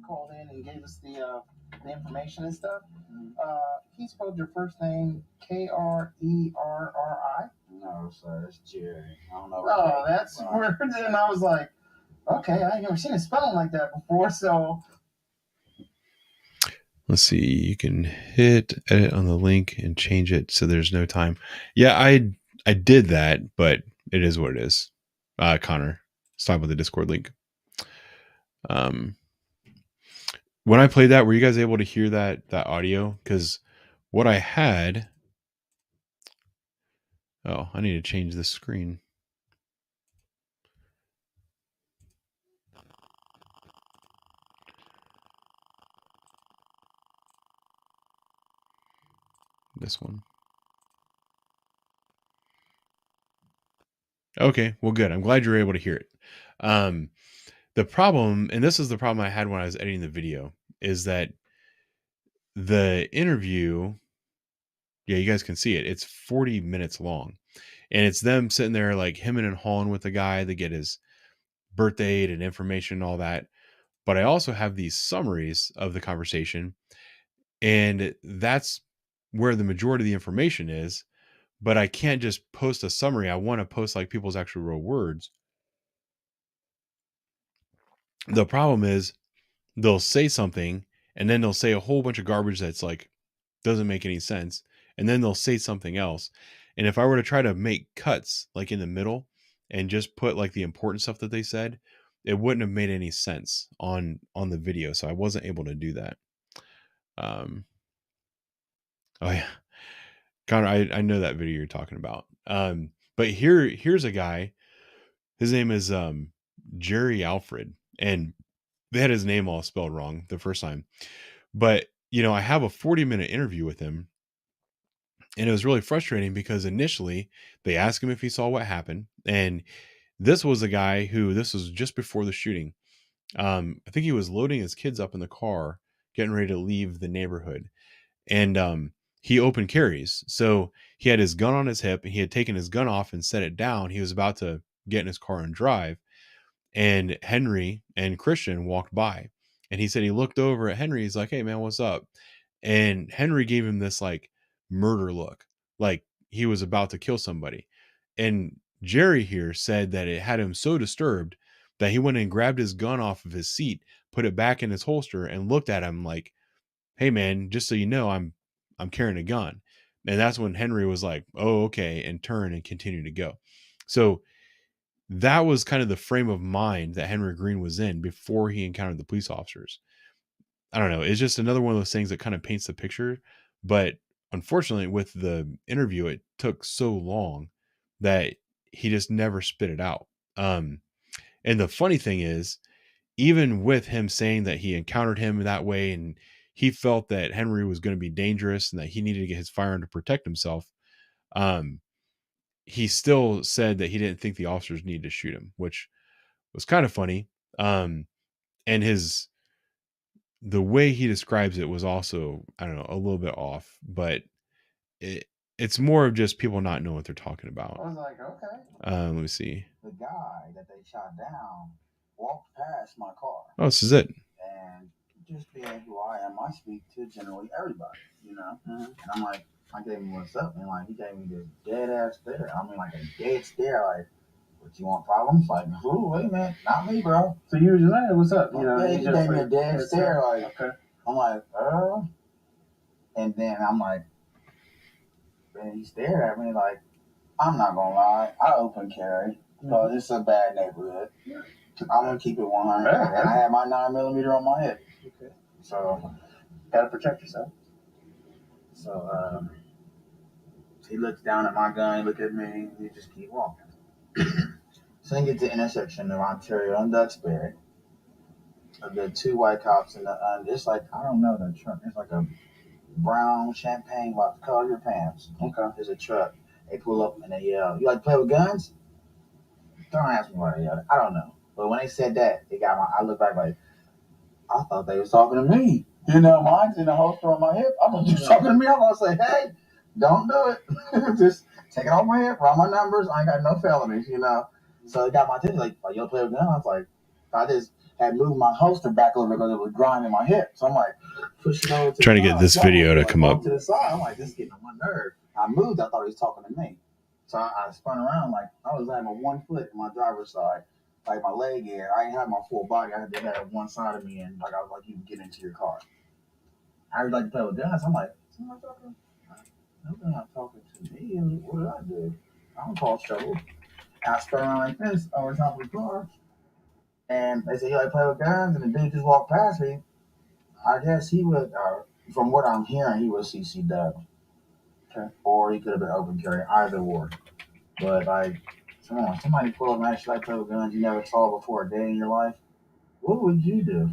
called in and gave us the information and stuff, he spelled your first name Krerri. No, sir, it's Jerry. I don't know. Oh, that's weird. And I was like, okay, I ain't never seen it spelling like that before. So let's see. You can hit edit on the link and change it so there's no time. Yeah, I did that, but it is what it is. Connor, stop with the Discord link. When I played that, were you guys able to hear that audio? Because what I had, I need to change the screen. This one. Okay, well, good. I'm glad you were able to hear it. The problem, and this is the problem I had when I was editing the video, is that the interview, yeah, you guys can see it. It's 40 minutes long. And it's them sitting there like hemming and hawing with the guy. They get his birth date and information and all that. But I also have these summaries of the conversation. And that's where the majority of the information is. But I can't just post a summary. I want to post like people's actual real words. The problem is they'll say something and then they'll say a whole bunch of garbage that's like doesn't make any sense. And then they'll say something else. And if I were to try to make cuts like in the middle and just put like the important stuff that they said, it wouldn't have made any sense on the video. So I wasn't able to do that. Oh yeah. Connor, I know that video you're talking about. But here's a guy. His name is Jerry Alfred, and they had his name all spelled wrong the first time. But I have a 40-minute interview with him, and it was really frustrating because initially they asked him if he saw what happened, and this was a guy who, this was just before the shooting. I think he was loading his kids up in the car, getting ready to leave the neighborhood, and he open carries. So he had his gun on his hip, and he had taken his gun off and set it down. He was about to get in his car and drive, and Henry and Christian walked by, and he said he looked over at Henry. He's like, "Hey man, what's up?" And Henry gave him this like murder look, like he was about to kill somebody. And Jerry here said that it had him so disturbed that he went and grabbed his gun off of his seat, put it back in his holster, and looked at him like, "Hey man, just so you know, I'm carrying a gun." And that's when Henry was like, "Oh, okay," and turned and continued to go. So that was kind of the frame of mind that Henry Green was in before he encountered the police officers. I don't know. It's just another one of those things that kind of paints the picture. But unfortunately, with the interview, it took so long that he just never spit it out. And the funny thing is, even with him saying that he encountered him that way and he felt that Henry was going to be dangerous and that he needed to get his firearm to protect himself, he still said that he didn't think the officers needed to shoot him, which was kind of funny. And the way he describes it was also, I don't know, a little bit off, but it's more of just people not knowing what they're talking about. I was like, okay. Let me see. The guy that they shot down walked past my car. Oh, this is it. And just being who I am, I speak to generally everybody, And I'm like, I gave him what's up, and like he gave me this dead ass stare. I mean, like a dead stare, like, "What, you want problems?" Like, "Ooh, wait a minute, not me, bro." So you was just like, "What's up?" Yeah, he gave me a dead stare, like, okay. I'm like, and then I'm like, and he stared at me like, I'm not gonna lie, I open carry because it's a bad neighborhood. I'm gonna keep it 100, and I had my 9mm on my hip, so gotta protect yourself. So he looks down at my gun, he look at me, and he just keep walking. So he gets to the intersection of Ontario and Duxbury. The two white cops in the it's like, I don't know the truck. It's like a brown champagne, like the color of your pants. Okay. There's a truck. They pull up and they yell, "You like to play with guns?" Don't ask me why they yelled. I don't know. But when they said that, I look back like, I thought they was talking to me. Mine's in the holster on my hip. I'm gonna just talking to me. I'm gonna say, "Hey, don't do it. Just take it off my hip. Write my numbers. I ain't got no felonies." So it got my attention. Like, "You don't play with guns?" I was like, I just had moved my holster back over because it was grinding my hip. So I'm like, pushing over to Trying to get this video to come up. To the side. I'm like, this is getting on my nerve. I moved. I thought he was talking to me. So I spun around like I was having 1 foot in my driver's side, like my leg area. I didn't have my full body. I had to have one side of me, and like I was like, "You can get into your car." I would like to play with guns. I'm like, "Someone talking? Nobody's not talking to me. What did I do? I don't cause trouble." I spun around like this over top of the car, and they said, "You like to play with guns?" And the dude just walked past me. I guess he would, from what I'm hearing, he was CCW. Okay. Or he could have been open carry, either or. But like, somebody pull up and ask you like play with guns you never saw before a day in your life. What would you do?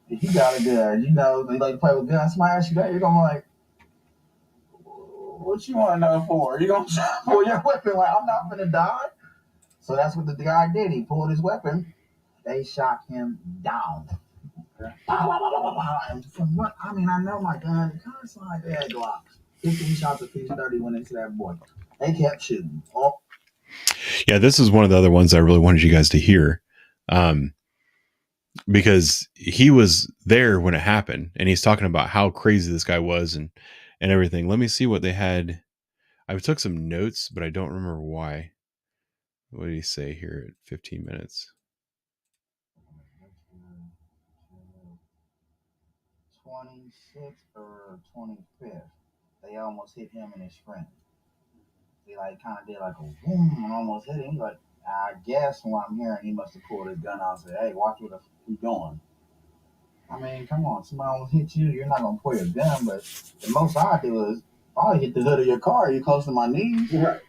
If you got a gun, you like to play with guns, somebody asks you that, you're gonna like, what you want to know for? You gonna pull your weapon like, I'm not gonna die? So that's what the guy did. He pulled his weapon. They shot him down. And from what I mean, I know my gun. Kind of sound like they had Glocks. 15 shots a piece, 30 went into that boy. They kept shooting. Oh. Yeah, this is one of the other ones I really wanted you guys to hear, because he was there when it happened, and he's talking about how crazy this guy was and everything. Let me see what they had. I took some notes, but I don't remember why. What did he say here at 15 minutes? 26th or 25th, they almost hit him in his sprint. They like kind of did like a boom and almost hit him. Like, I guess from what I'm hearing, he must have pulled his gun out and said, "Hey, watch what he's doing." I mean, come on, somebody almost hit you, you're not gonna pull your gun, but the most I do is probably hit the hood of your car. You close to my knees. Right.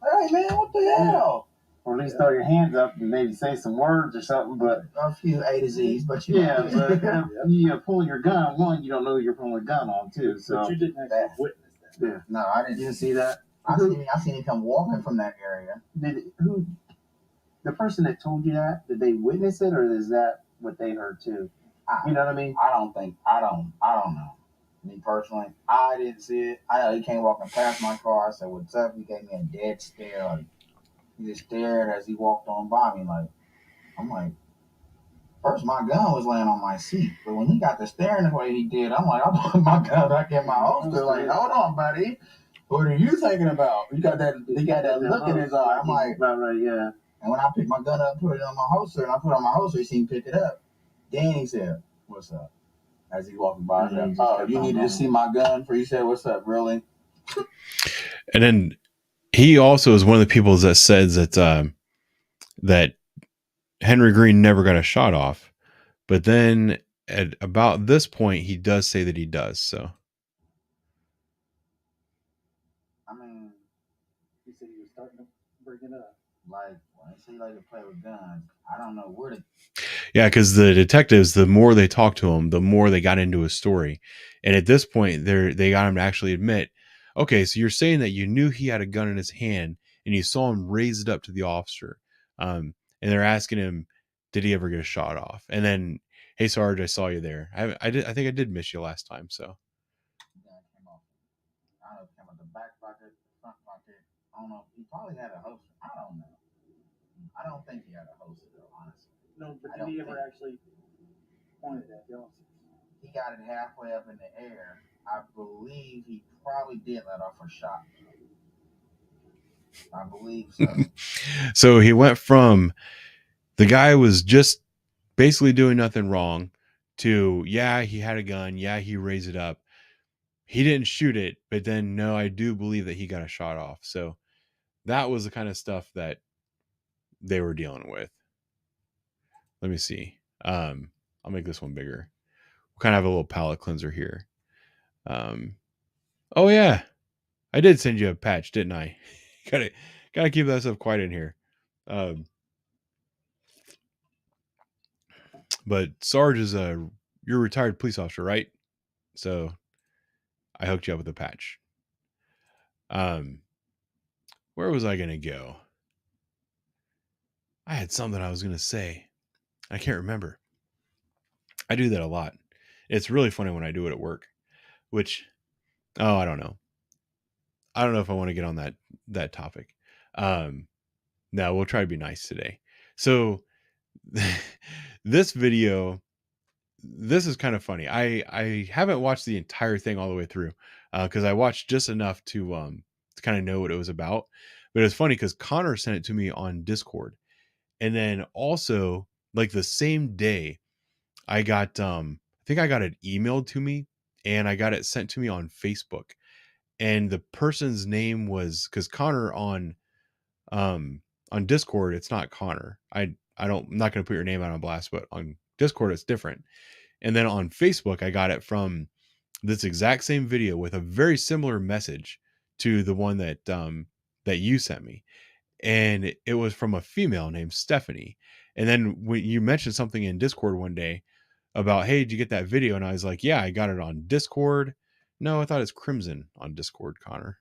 Hey man, what the hell? Or at least throw your hands up and maybe say some words or something, but a few A to Z's, but you yeah, but you pull your gun, one, you don't know you're pulling a gun on too. So but you didn't actually witness that. Yeah. No, I didn't. You didn't see that? I seen him come walking from that area. Who the person that told you that, did they witness it or is that what they heard too? You know what I mean? I don't know. Me personally, I didn't see it. I know he came walking past my car. I said, "What's up?" He gave me a dead stare. Like, he just stared as he walked on by me. Like, I'm like, first my gun was laying on my seat, but when he got to staring the way he did, I'm like, I put my gun back in my holster. Like, hold on, buddy. What are you thinking about? He got that look in his eye. I'm like, right, yeah. And when I picked my gun up, put it on my holster, and I put it on my holster, he seen me pick it up. Then he said, "What's up?" As he walking by, I said, "Oh, you needed to see my gun before you said what's up, really?" And then he also is one of the people that says that that Henry Green never got a shot off, but then at about this point, he does say that he does. So, I mean, he said he was starting to bring it up. Like, when I say like to play with guns, I don't know where to. Yeah, because the detectives, the more they talked to him, the more they got into his story. And at this point, they got him to actually admit, okay, so you're saying that you knew he had a gun in his hand and you saw him raise it up to the officer. And they're asking him, did he ever get a shot off? And then, hey, Sarge, I saw you there. I think I did miss you last time, so. I don't know if it came out the back pocket, front pocket. I don't know. He probably had a holster. I don't know. I don't think he had a holster, though, honestly. No, but did he ever actually pointed at the officers? He got it halfway up in the air. I believe he probably did let off a shot. I believe so. So he went from the guy was just basically doing nothing wrong to, yeah, he had a gun. Yeah, he raised it up. He didn't shoot it, but then, no, I do believe that he got a shot off. So that was the kind of stuff that they were dealing with. Let me see. I'll make this one bigger. We'll kind of have a little palette cleanser here. Oh yeah, I did send you a patch, didn't I? gotta keep that stuff quiet in here. But Sarge is you're a retired police officer, right? So I hooked you up with a patch. Where was I gonna go? I had something I was gonna say. I can't remember. I do that a lot. It's really funny when I do it at work. Which, I don't know. I don't know if I want to get on that topic. No, we'll try to be nice today. So this video, this is kind of funny. I haven't watched the entire thing all the way through because I watched just enough to kind of know what it was about. But it's funny because Connor sent it to me on Discord, and then also like the same day, I got I think I got it emailed to me, and I got it sent to me on Facebook. And the person's name was, because Connor on Discord, it's not Connor. I'm not going to put your name out on blast, but on Discord it's different. And then on Facebook, I got it from this exact same video with a very similar message to the one that that you sent me, and it was from a female named Stephanie. And then when you mentioned something in Discord one day about, hey, did you get that video? And I was like, yeah, I got it on Discord. No, I thought it's Crimson on Discord, Connor.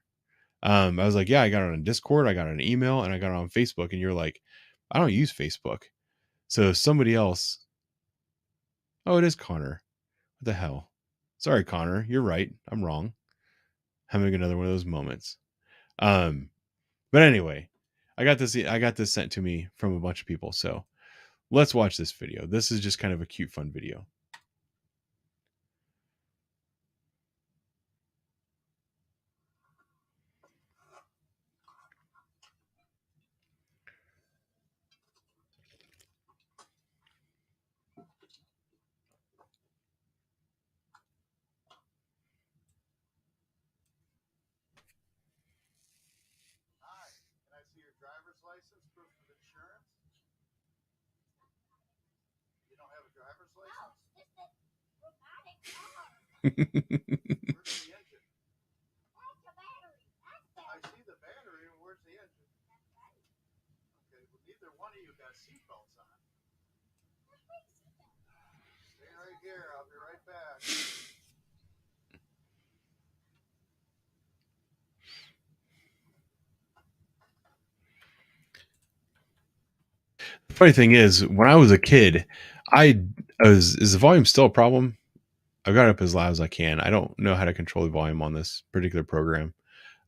I was like, yeah, I got it on Discord, I got it on email, and I got it on Facebook. And you're like, I don't use Facebook. So somebody else. Oh, it is Connor. What the hell? Sorry, Connor. You're right. I'm wrong. Having another one of those moments. But anyway, I got this sent to me from a bunch of people. So let's watch this video. This is just kind of a cute, fun video. Can I see your driver's license, proof of insurance? You don't have a driver's license? Where's the engine? I see the battery. Where's the engine? Okay, well, neither one of you got seatbelts on. Stay right here. I'll be right back. The funny thing is, when I was a kid, is the volume still a problem? I got it up as loud as I can. I don't know how to control the volume on this particular program.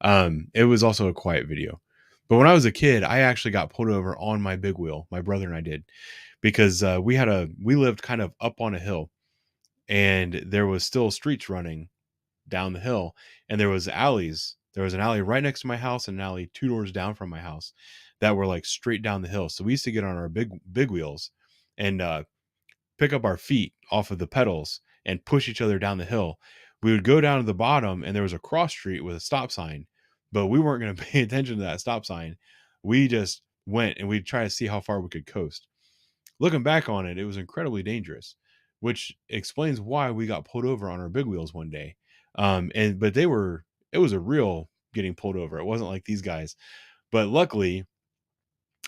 It was also a quiet video. But when I was a kid, I actually got pulled over on my big wheel. My brother and I did, because we lived kind of up on a hill, and there was still streets running down the hill, and there was alleys. There was an alley right next to my house and an alley 2 doors down from my house that were like straight down the hill. So we used to get on our big wheels and pick up our feet off of the pedals and push each other down the hill. We would go down to the bottom, and there was a cross street with a stop sign, but we weren't going to pay attention to that stop sign. We just went, and we'd try to see how far we could coast. Looking back on it, it was incredibly dangerous, which explains why we got pulled over on our big wheels one day. But it was a real getting pulled over. It wasn't like these guys. But luckily,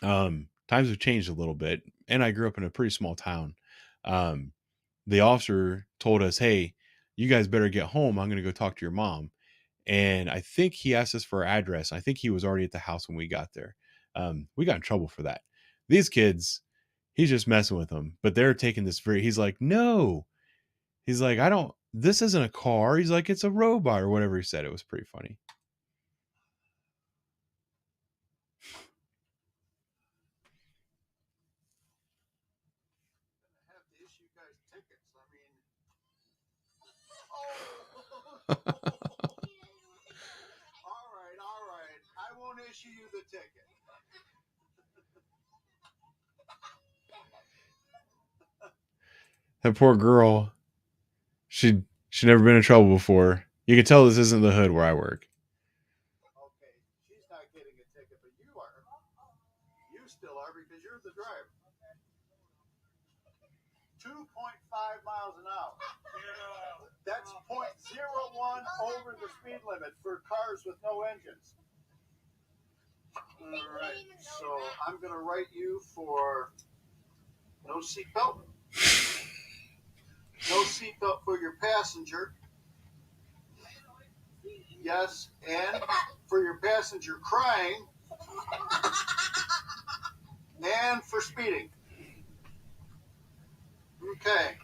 times have changed a little bit, and I grew up in a pretty small town. The officer told us, "Hey, you guys better get home. I'm going to go talk to your mom." And I think he asked us for our address. I think he was already at the house when we got there. We got in trouble for that. These kids, he's just messing with them, but they're taking this he's like, "No." He's like, this isn't a car. He's like, "It's a robot," or whatever he said. It was pretty funny. I have to issue you guys tickets. I mean, all right. I won't issue you the ticket. That poor girl. She'd never been in trouble before. You can tell this isn't the hood where I work. Okay, she's not getting a ticket, but you are. You still are, because you're the driver. 2.5 miles an hour. That's 0.01 over the speed limit for cars with no engines. All right, so I'm going to write you for no seatbelt. No seatbelt for your passenger. Yes, and for your passenger crying. And for speeding. Okay.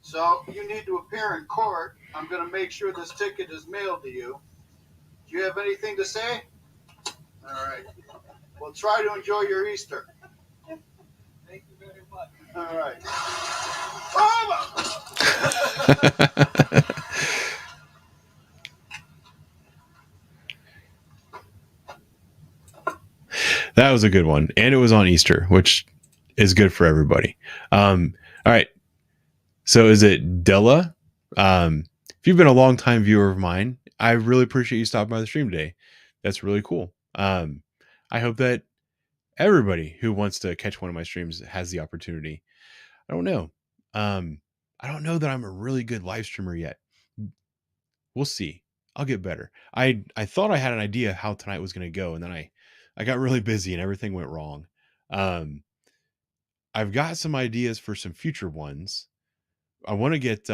So you need to appear in court. I'm going to make sure this ticket is mailed to you. Do you have anything to say? All right. Well, try to enjoy your Easter. Thank you very much. All right. That was a good one. And it was on Easter, which is good for everybody. All right. So is it Della? If you've been a long time viewer of mine, I really appreciate you stopping by the stream today. That's really cool. I hope that everybody who wants to catch one of my streams has the opportunity. I don't know. I don't know that I'm a really good live streamer yet. We'll see. I'll get better. I thought I had an idea how tonight was going to go, and then I got really busy and everything went wrong. I've got some ideas for some future ones. I want to get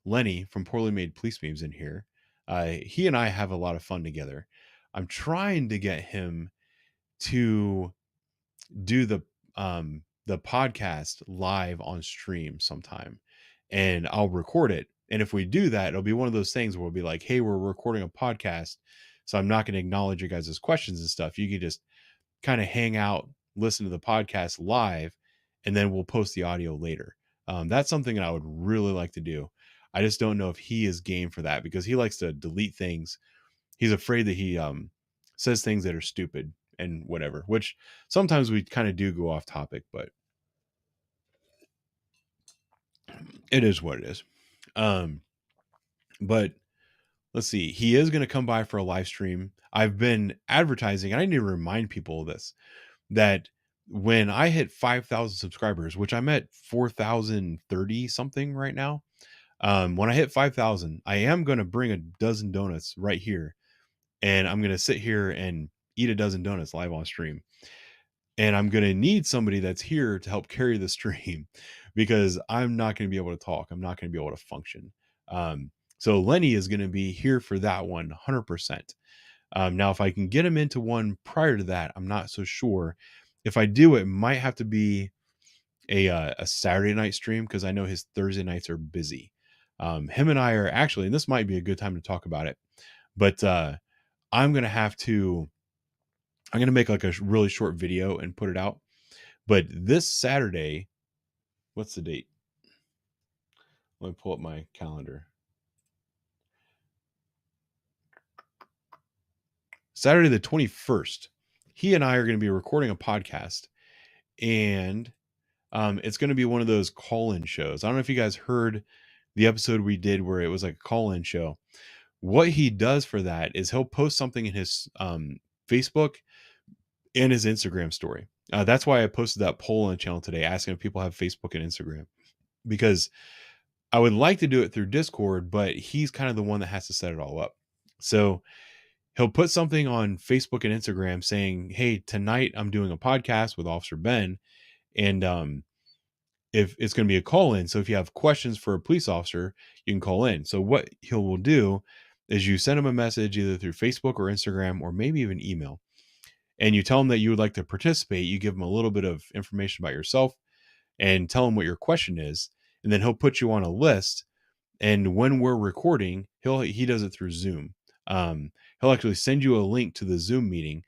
Lenny from Poorly Made Police Memes in here. He and I have a lot of fun together. I'm trying to get him to do the podcast live on stream sometime, and I'll record it. And if we do that, it'll be one of those things where we'll be like, hey, we're recording a podcast, so I'm not going to acknowledge you guys' questions and stuff. You can just kind of hang out, listen to the podcast live, and then we'll post the audio later. That's something that I would really like to do. I just don't know if he is game for that, because he likes to delete things. He's afraid that he says things that are stupid and whatever, which sometimes we kind of do go off topic, but it is what it is. But let's see. He is going to come by for a live stream. I've been advertising, and I need to remind people of this, that when I hit 5,000 subscribers, which I'm at 4,030 something right now, when I hit 5,000, I am going to bring a dozen donuts right here, and I'm going to sit here and eat a dozen donuts live on stream. And I'm going to need somebody that's here to help carry the stream, because I'm not going to be able to talk. I'm not going to be able to function. So Lenny is going to be here for that one 100%. Now, if I can get him into one prior to that, I'm not so sure. If I do, it might have to be a Saturday night stream, because I know his Thursday nights are busy. Him and I are actually, and this might be a good time to talk about it, but I'm going to make like a really short video and put it out. But this Saturday, what's the date? Let me pull up my calendar. Saturday the 21st, he and I are going to be recording a podcast, and it's going to be one of those call-in shows. I don't know if you guys heard the episode we did where it was like a call-in show. What he does for that is he'll post something in his Facebook and his Instagram story. That's why I posted that poll on the channel today, asking if people have Facebook and Instagram, because I would like to do it through Discord, but he's kind of the one that has to set it all up. So he'll put something on Facebook and Instagram saying, hey, tonight I'm doing a podcast with Officer Ben, and if it's going to be a call-in, so if you have questions for a police officer, you can call in. So what he will do is you send him a message either through Facebook or Instagram, or maybe even email, and you tell him that you would like to participate. You give him a little bit of information about yourself and tell him what your question is, and then he'll put you on a list. And when we're recording, he does it through Zoom. He'll actually send you a link to the Zoom meeting,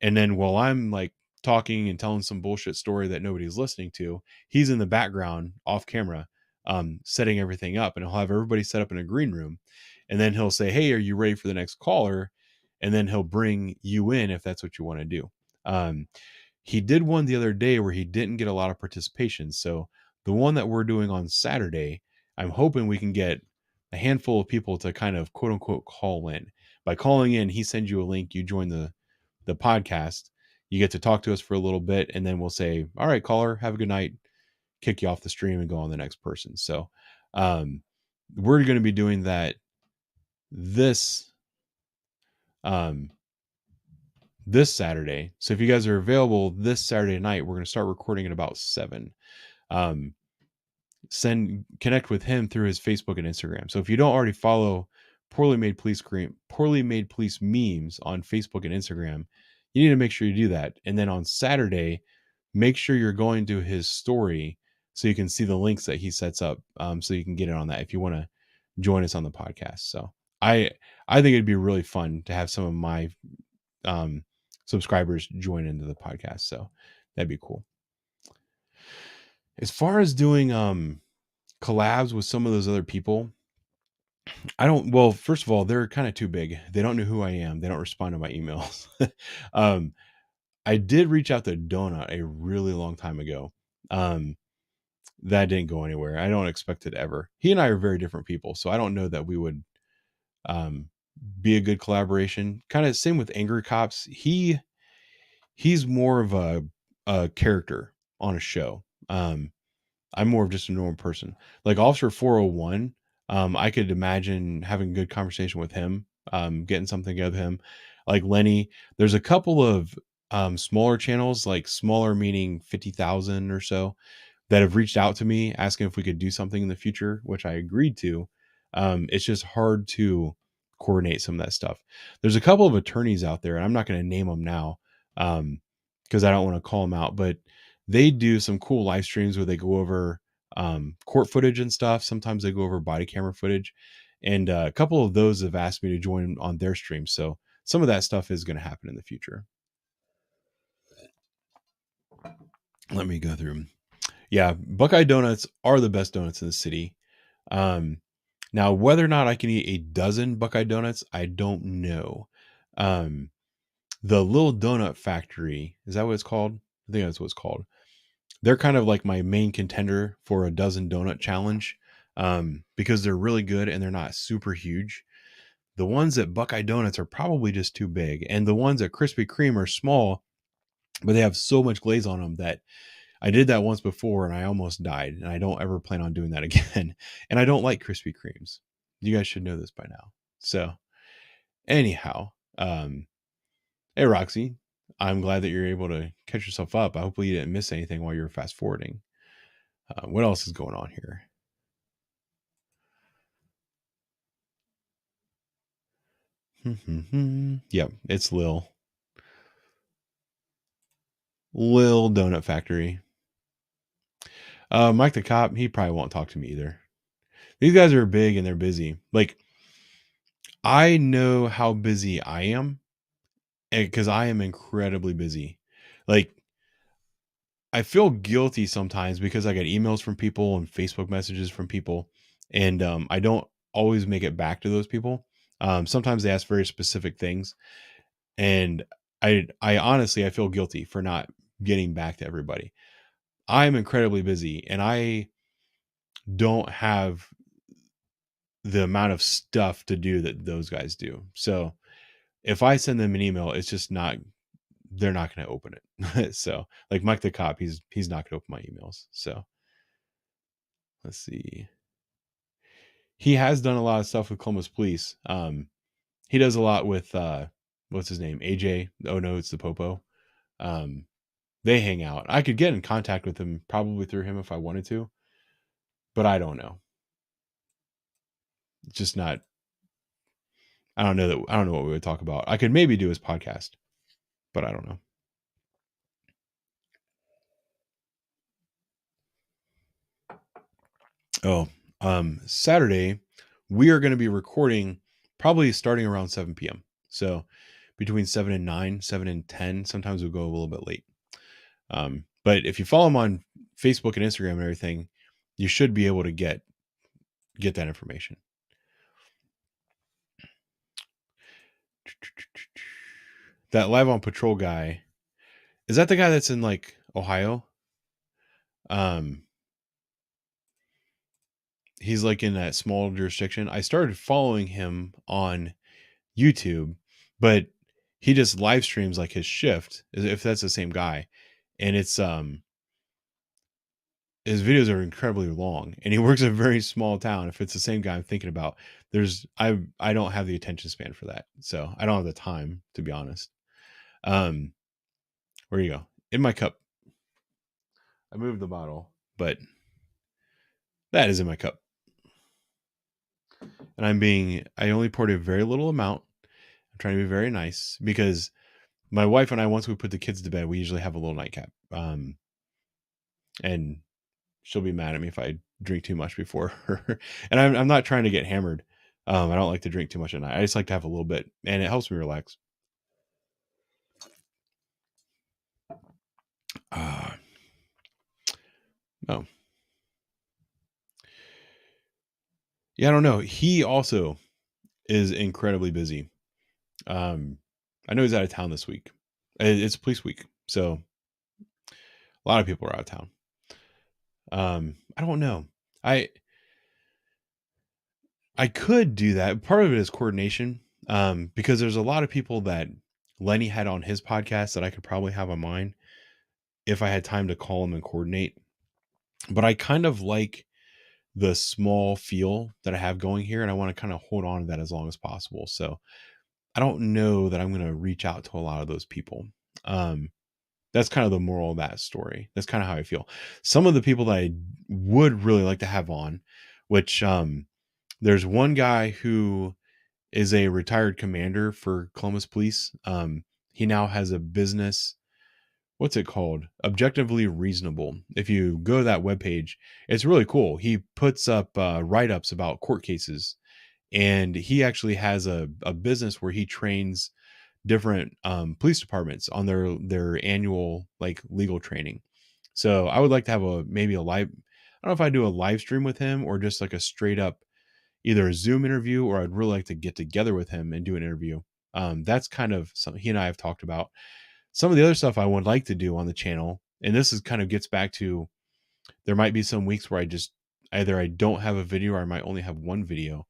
and then while I'm like talking and telling some bullshit story that nobody's listening to, he's in the background off camera, setting everything up, and he'll have everybody set up in a green room, and then he'll say, hey, are you ready for the next caller? And then he'll bring you in if that's what you want to do. He did one the other day where he didn't get a lot of participation. So the one that we're doing on Saturday, I'm hoping we can get a handful of people to kind of quote unquote call in. By calling in, he sends you a link, you join the podcast, you get to talk to us for a little bit, and then we'll say, all right, caller, have a good night, kick you off the stream and go on the next person. So we're going to be doing that this Saturday. So if you guys are available this Saturday night, we're going to start recording at about 7. Connect with him through his Facebook and Instagram. So if you don't already follow Poorly Made Police memes on Facebook and Instagram, you need to make sure you do that. And then on Saturday, make sure you're going to his story so you can see the links that he sets up, so you can get in on that if you want to join us on the podcast. So I think it'd be really fun to have some of my subscribers join into the podcast. So that'd be cool. As far as doing collabs with some of those other people, well, first of all, they're kind of too big. They don't know who I am. They don't respond to my emails. I did reach out to Donut a really long time ago. That didn't go anywhere. I don't expect it ever. He and I are very different people, so I don't know that we would be a good collaboration. Kind of same with Angry Cops. He's more of a character on a show. I'm more of just a normal person. Like Officer 401, I could imagine having a good conversation with him, getting something together with him. Like Lenny, there's a couple of smaller channels, like smaller meaning 50,000 or so, that have reached out to me asking if we could do something in the future, which I agreed to. It's just hard to coordinate some of that stuff. There's a couple of attorneys out there, and I'm not going to name them now, because I don't want to call them out, but they do some cool live streams where they go over court footage and stuff. Sometimes they go over body camera footage, and a couple of those have asked me to join on their stream. So some of that stuff is going to happen in the future. Let me go through them. Yeah, Buckeye Donuts are the best donuts in the city. Now, whether or not I can eat a dozen Buckeye Donuts, I don't know. The Little Donut Factory, is that what it's called? I think that's what it's called. They're kind of like my main contender for a dozen donut challenge, because they're really good and they're not super huge. The ones at Buckeye Donuts are probably just too big, and the ones at Krispy Kreme are small, but they have so much glaze on them that I did that once before and I almost died, and I don't ever plan on doing that again. And I don't like Krispy Kremes. You guys should know this by now. So anyhow, hey Roxy, I'm glad that you're able to catch yourself up. I hopefully you didn't miss anything while you were fast forwarding. What else is going on here? Yep, it's Lil Donut Factory. Mike the Cop, he probably won't talk to me either. These guys are big and they're busy. Like, I know how busy I am, because I am incredibly busy. Like, I feel guilty sometimes because I get emails from people and Facebook messages from people, and I don't always make it back to those people. Sometimes they ask very specific things, and I honestly, I feel guilty for not getting back to everybody. I'm incredibly busy, and I don't have the amount of stuff to do that those guys do. So if I send them an email, it's just not, they're not going to open it. So like Mike the Cop, he's not going to open my emails. So let's see. He has done a lot of stuff with Columbus Police. He does a lot with, what's his name? AJ. Oh no, it's the Popo. They hang out. I could get in contact with him probably through him if I wanted to, but I don't know. It's just not, I don't know what we would talk about. I could maybe do his podcast, but I don't know. Saturday, we are going to be recording probably starting around 7 p.m. So between 7 and 9, 7 and 10, sometimes we'll go a little bit late. But if you follow him on Facebook and Instagram and everything, you should be able to get that information. That Live on Patrol guy, is that the guy that's in like Ohio? He's like in that small jurisdiction. I started following him on YouTube, but he just live streams like his shift, if that's the same guy. And it's his videos are incredibly long, and he works in a very small town. If it's the same guy I'm thinking about, I don't have the attention span for that. So I don't have the time, to be honest. Where you go? In my cup. I moved the bottle, but that is in my cup. And I only poured a very little amount. I'm trying to be very nice because my wife and I, once we put the kids to bed, we usually have a little nightcap. And she'll be mad at me if I drink too much before her. And I'm not trying to get hammered. I don't like to drink too much at night. I just like to have a little bit, and it helps me relax. Oh. Yeah, I don't know. He also is incredibly busy. I know he's out of town this week. It's police week, so a lot of people are out of town. I don't know. I could do that. Part of it is coordination, because there's a lot of people that Lenny had on his podcast that I could probably have on mine if I had time to call them and coordinate. But I kind of like the small feel that I have going here, and I want to kind of hold on to that as long as possible. So I don't know that I'm going to reach out to a lot of those people. That's kind of the moral of that story. That's kind of how I feel. Some of the people that I would really like to have on, which there's one guy who is a retired commander for Columbus Police. He now has a business what's it called? Objectively Reasonable. If you go to that webpage, it's really cool. He puts up write-ups about court cases, and he actually has a business where he trains different police departments on their annual like legal training. So I would like to have maybe a live, I don't know if I do a live stream with him or just like a straight up either a Zoom interview, or I'd really like to get together with him and do an interview. That's kind of something he and I have talked about. Some of the other stuff I would like to do on the channel, and this is kind of gets back to, there might be some weeks where I just either I don't have a video or I might only have one video,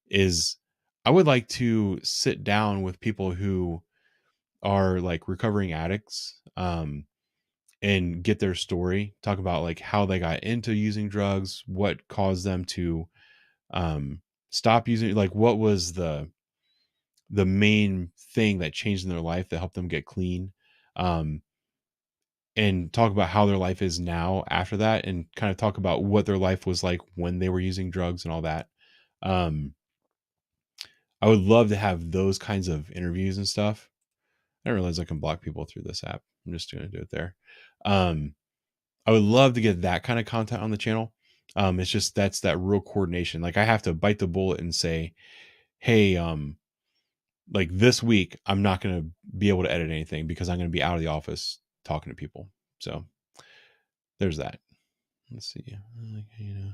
is I would like to sit down with people who are like recovering addicts, and get their story, talk about like how they got into using drugs, what caused them to stop using, like what was the main thing that changed in their life that helped them get clean, and talk about how their life is now after that, and kind of talk about what their life was like when they were using drugs and all that. I would love to have those kinds of interviews and stuff. I didn't realize I can block people through this app. I'm just going to do it there. I would love to get that kind of content on the channel. It's just, that's that real coordination. Like I have to bite the bullet and say, hey, like this week, I'm not going to be able to edit anything because I'm going to be out of the office talking to people. So there's that. Let's see. You know.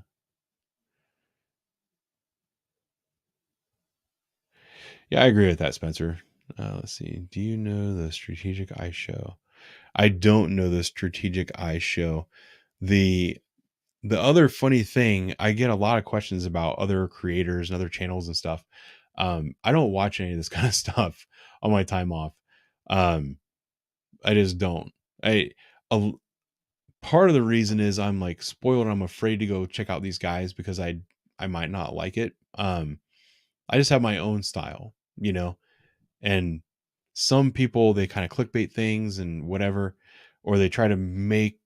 Yeah, I agree with that, Spencer. Let's see. Do you know the Strategic Eye Show? I don't know the Strategic Eye Show. The other funny thing, I get a lot of questions about other creators and other channels and stuff. I don't watch any of this kind of stuff on my time off. I just don't. Part of the reason is I'm like spoiled. I'm afraid to go check out these guys because I might not like it. I just have my own style, you know, and some people, they kind of clickbait things and whatever, or they try to make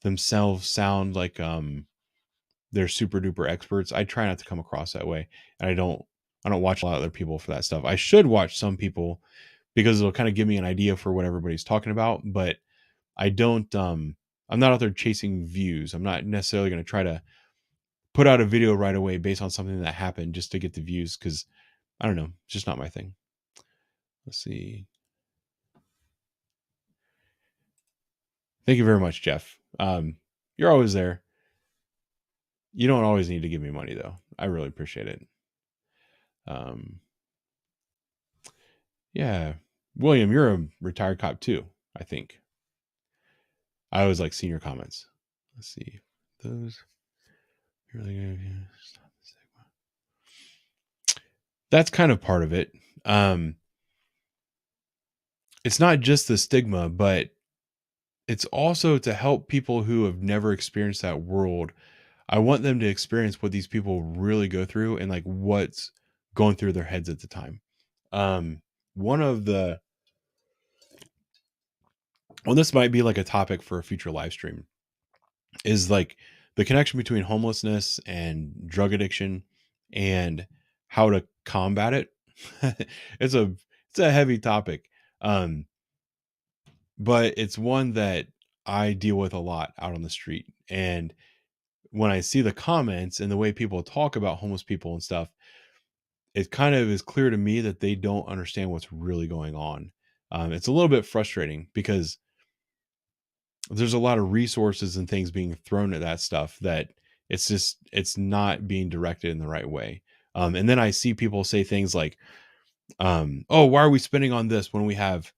themselves sound like they're super duper experts. I try not to come across that way, and I don't watch a lot of other people for that stuff. I should watch some people because it'll kind of give me an idea for what everybody's talking about, but I don't I'm not out there chasing views. I'm not necessarily going to try to put out a video right away based on something that happened just to get the views, because I don't know, it's just not my thing. Let's see. Thank you very much, Jeff. You're always there. You don't always need to give me money though. I really appreciate it. Yeah. William, you're a retired cop too, I think. I always like seeing your comments. Let's see. Those really good. That's kind of part of it. It's not just the stigma, but it's also to help people who have never experienced that world. I want them to experience what these people really go through and like what's going through their heads at the time. This might be like a topic for a future live stream, is like the connection between homelessness and drug addiction and how to combat it. It's a heavy topic. But it's one that I deal with a lot out on the street. And when I see the comments and the way people talk about homeless people and stuff, it kind of is clear to me that they don't understand what's really going on. It's a little bit frustrating because there's a lot of resources and things being thrown at that stuff that it's not being directed in the right way. And then I see people say things like, oh, why are we spending on this when we have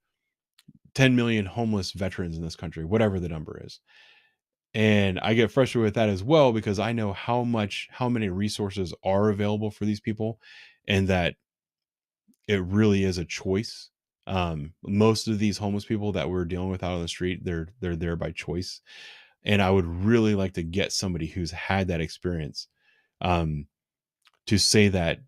10 million homeless veterans in this country, whatever the number is. And I get frustrated with that as well, because I know how many resources are available for these people, and that it really is a choice. Most of these homeless people that we're dealing with out on the street, they're there by choice. And I would really like to get somebody who's had that experience, to say that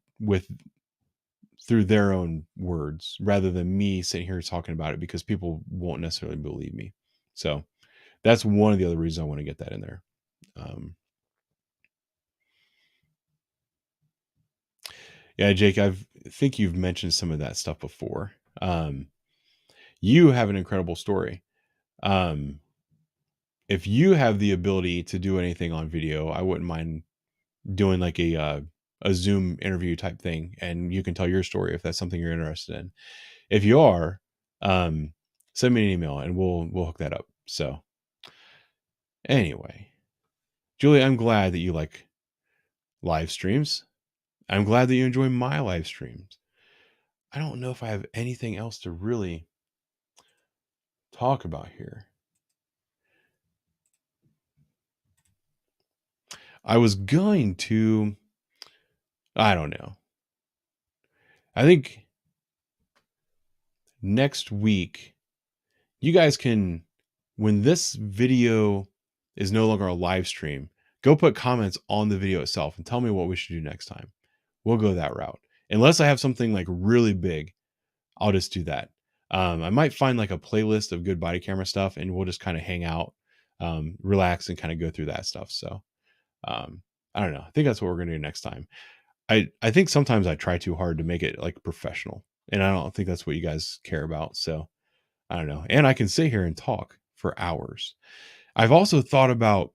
through their own words, rather than me sitting here talking about it, because people won't necessarily believe me. So that's one of the other reasons I want to get that in there. Yeah, Jake, I think you've mentioned some of that stuff before. You have an incredible story. If you have the ability to do anything on video, I wouldn't mind doing like a Zoom interview type thing, and you can tell your story if that's something you're interested in. If you are, send me an email and we'll hook that up. So anyway, Julie, I'm glad that you like live streams. I'm glad that you enjoy my live streams. I don't know if I have anything else to really talk about here. I was going to, I don't know. I think next week, you guys can, when this video is no longer a live stream, go put comments on the video itself and tell me what we should do next time. We'll go that route. Unless I have something like really big, I'll just do that. I might find like a playlist of good body camera stuff and we'll just kind of hang out, relax and kind of go through that stuff. So I don't know. I think that's what we're going to do next time. I think sometimes I try too hard to make it like professional, and I don't think that's what you guys care about. So I don't know. And I can sit here and talk for hours. I've also thought about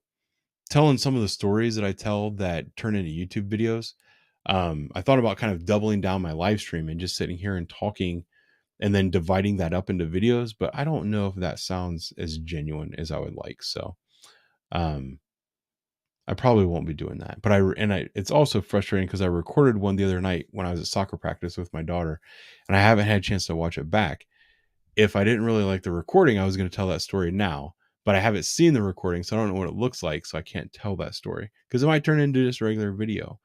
telling some of the stories that I tell that turn into YouTube videos. I thought about kind of doubling down my live stream and just sitting here and talking and then dividing that up into videos, but I don't know if that sounds as genuine as I would like. So, I probably won't be doing that, but it's also frustrating because I recorded one the other night when I was at soccer practice with my daughter, and I haven't had a chance to watch it back. If I didn't really like the recording, I was going to tell that story now, but I haven't seen the recording, so I don't know what it looks like, so I can't tell that story because it might turn into just a regular video.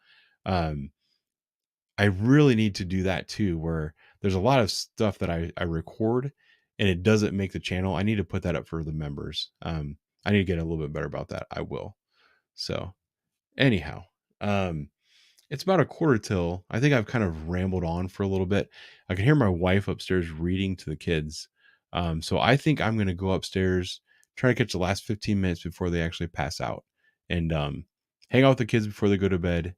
I really need to do that too, where there's a lot of stuff that I record and it doesn't make the channel. I need to put that up for the members. I need to get a little bit better about that. I will. So anyhow, it's about a quarter till. I think I've kind of rambled on for a little bit. I can hear my wife upstairs reading to the kids. So I think I'm going to go upstairs, try to catch the last 15 minutes before they actually pass out, and hang out with the kids before they go to bed,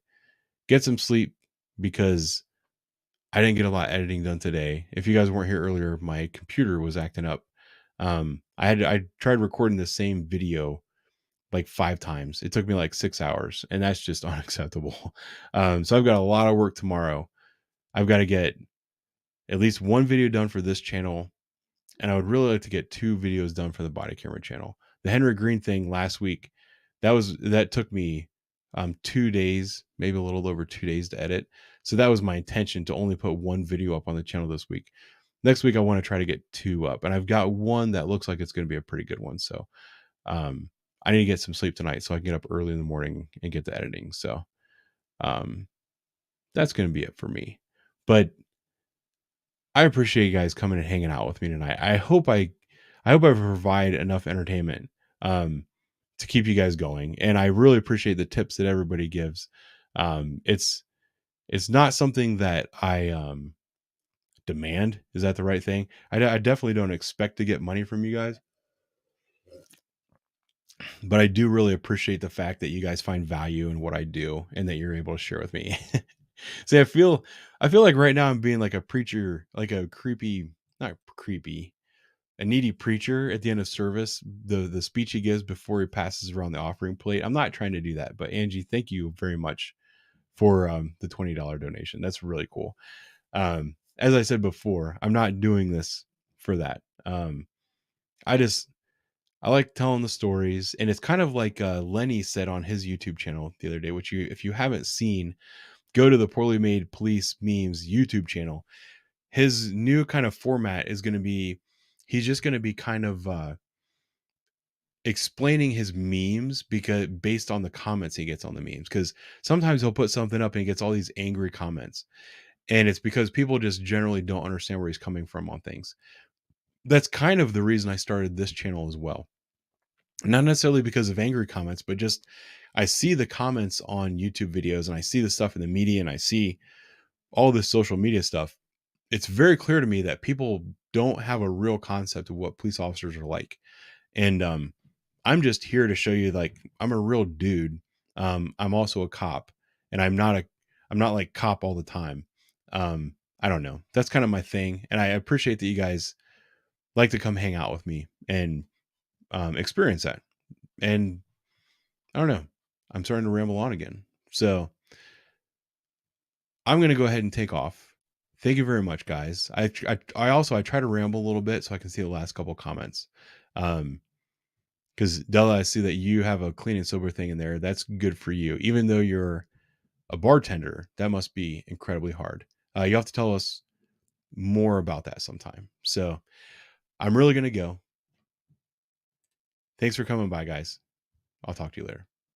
get some sleep because I didn't get a lot of editing done today. If you guys weren't here earlier, my computer was acting up. I tried recording the same video like 5 times. It took me like 6 hours, and that's just unacceptable. So I've got a lot of work tomorrow. I've got to get at least one video done for this channel, and I would really like to get 2 videos done for the body camera channel. The Henry Green thing last week, that took me 2 days, maybe a little over 2 days to edit. So that was my intention, to only put 1 video up on the channel this week. Next week I want to try to get 2 up, and I've got one that looks like it's going to be a pretty good one. So I need to get some sleep tonight so I can get up early in the morning and get to editing. So that's going to be it for me. But I appreciate you guys coming and hanging out with me tonight. I hope I provide enough entertainment to keep you guys going. And I really appreciate the tips that everybody gives. It's not something that I demand. Is that the right thing? I definitely don't expect to get money from you guys. But I do really appreciate the fact that you guys find value in what I do and that you're able to share with me. See, I feel like right now I'm being like a preacher, like a needy preacher at the end of service, the speech he gives before he passes around the offering plate. I'm not trying to do that, but Angie, thank you very much for the $20 donation. That's really cool. As I said before, I'm not doing this for that. I like telling the stories, and it's kind of like Lenny said on his YouTube channel the other day, which if you haven't seen, go to the Poorly Made Police Memes YouTube channel. His new kind of format is going to be, he's just going to be kind of explaining his memes based on the comments he gets on the memes. Because sometimes he'll put something up and he gets all these angry comments, and it's because people just generally don't understand where he's coming from on things. That's kind of the reason I started this channel as well. Not necessarily because of angry comments, but just I see the comments on YouTube videos and I see the stuff in the media and I see all this social media stuff. It's very clear to me that people don't have a real concept of what police officers are like. And I'm just here to show you, like, I'm a real dude. I'm also a cop, and I'm not like cop all the time. I don't know. That's kind of my thing. And I appreciate that you guys like to come hang out with me and experience that. And I don't know, I'm starting to ramble on again. So I'm going to go ahead and take off. Thank you very much, guys. I try to ramble a little bit so I can see the last couple comments. Because Della, I see that you have a clean and sober thing in there. That's good for you. Even though you're a bartender, that must be incredibly hard. You have to tell us more about that sometime. So I'm really going to go. Thanks for coming by, guys. I'll talk to you later.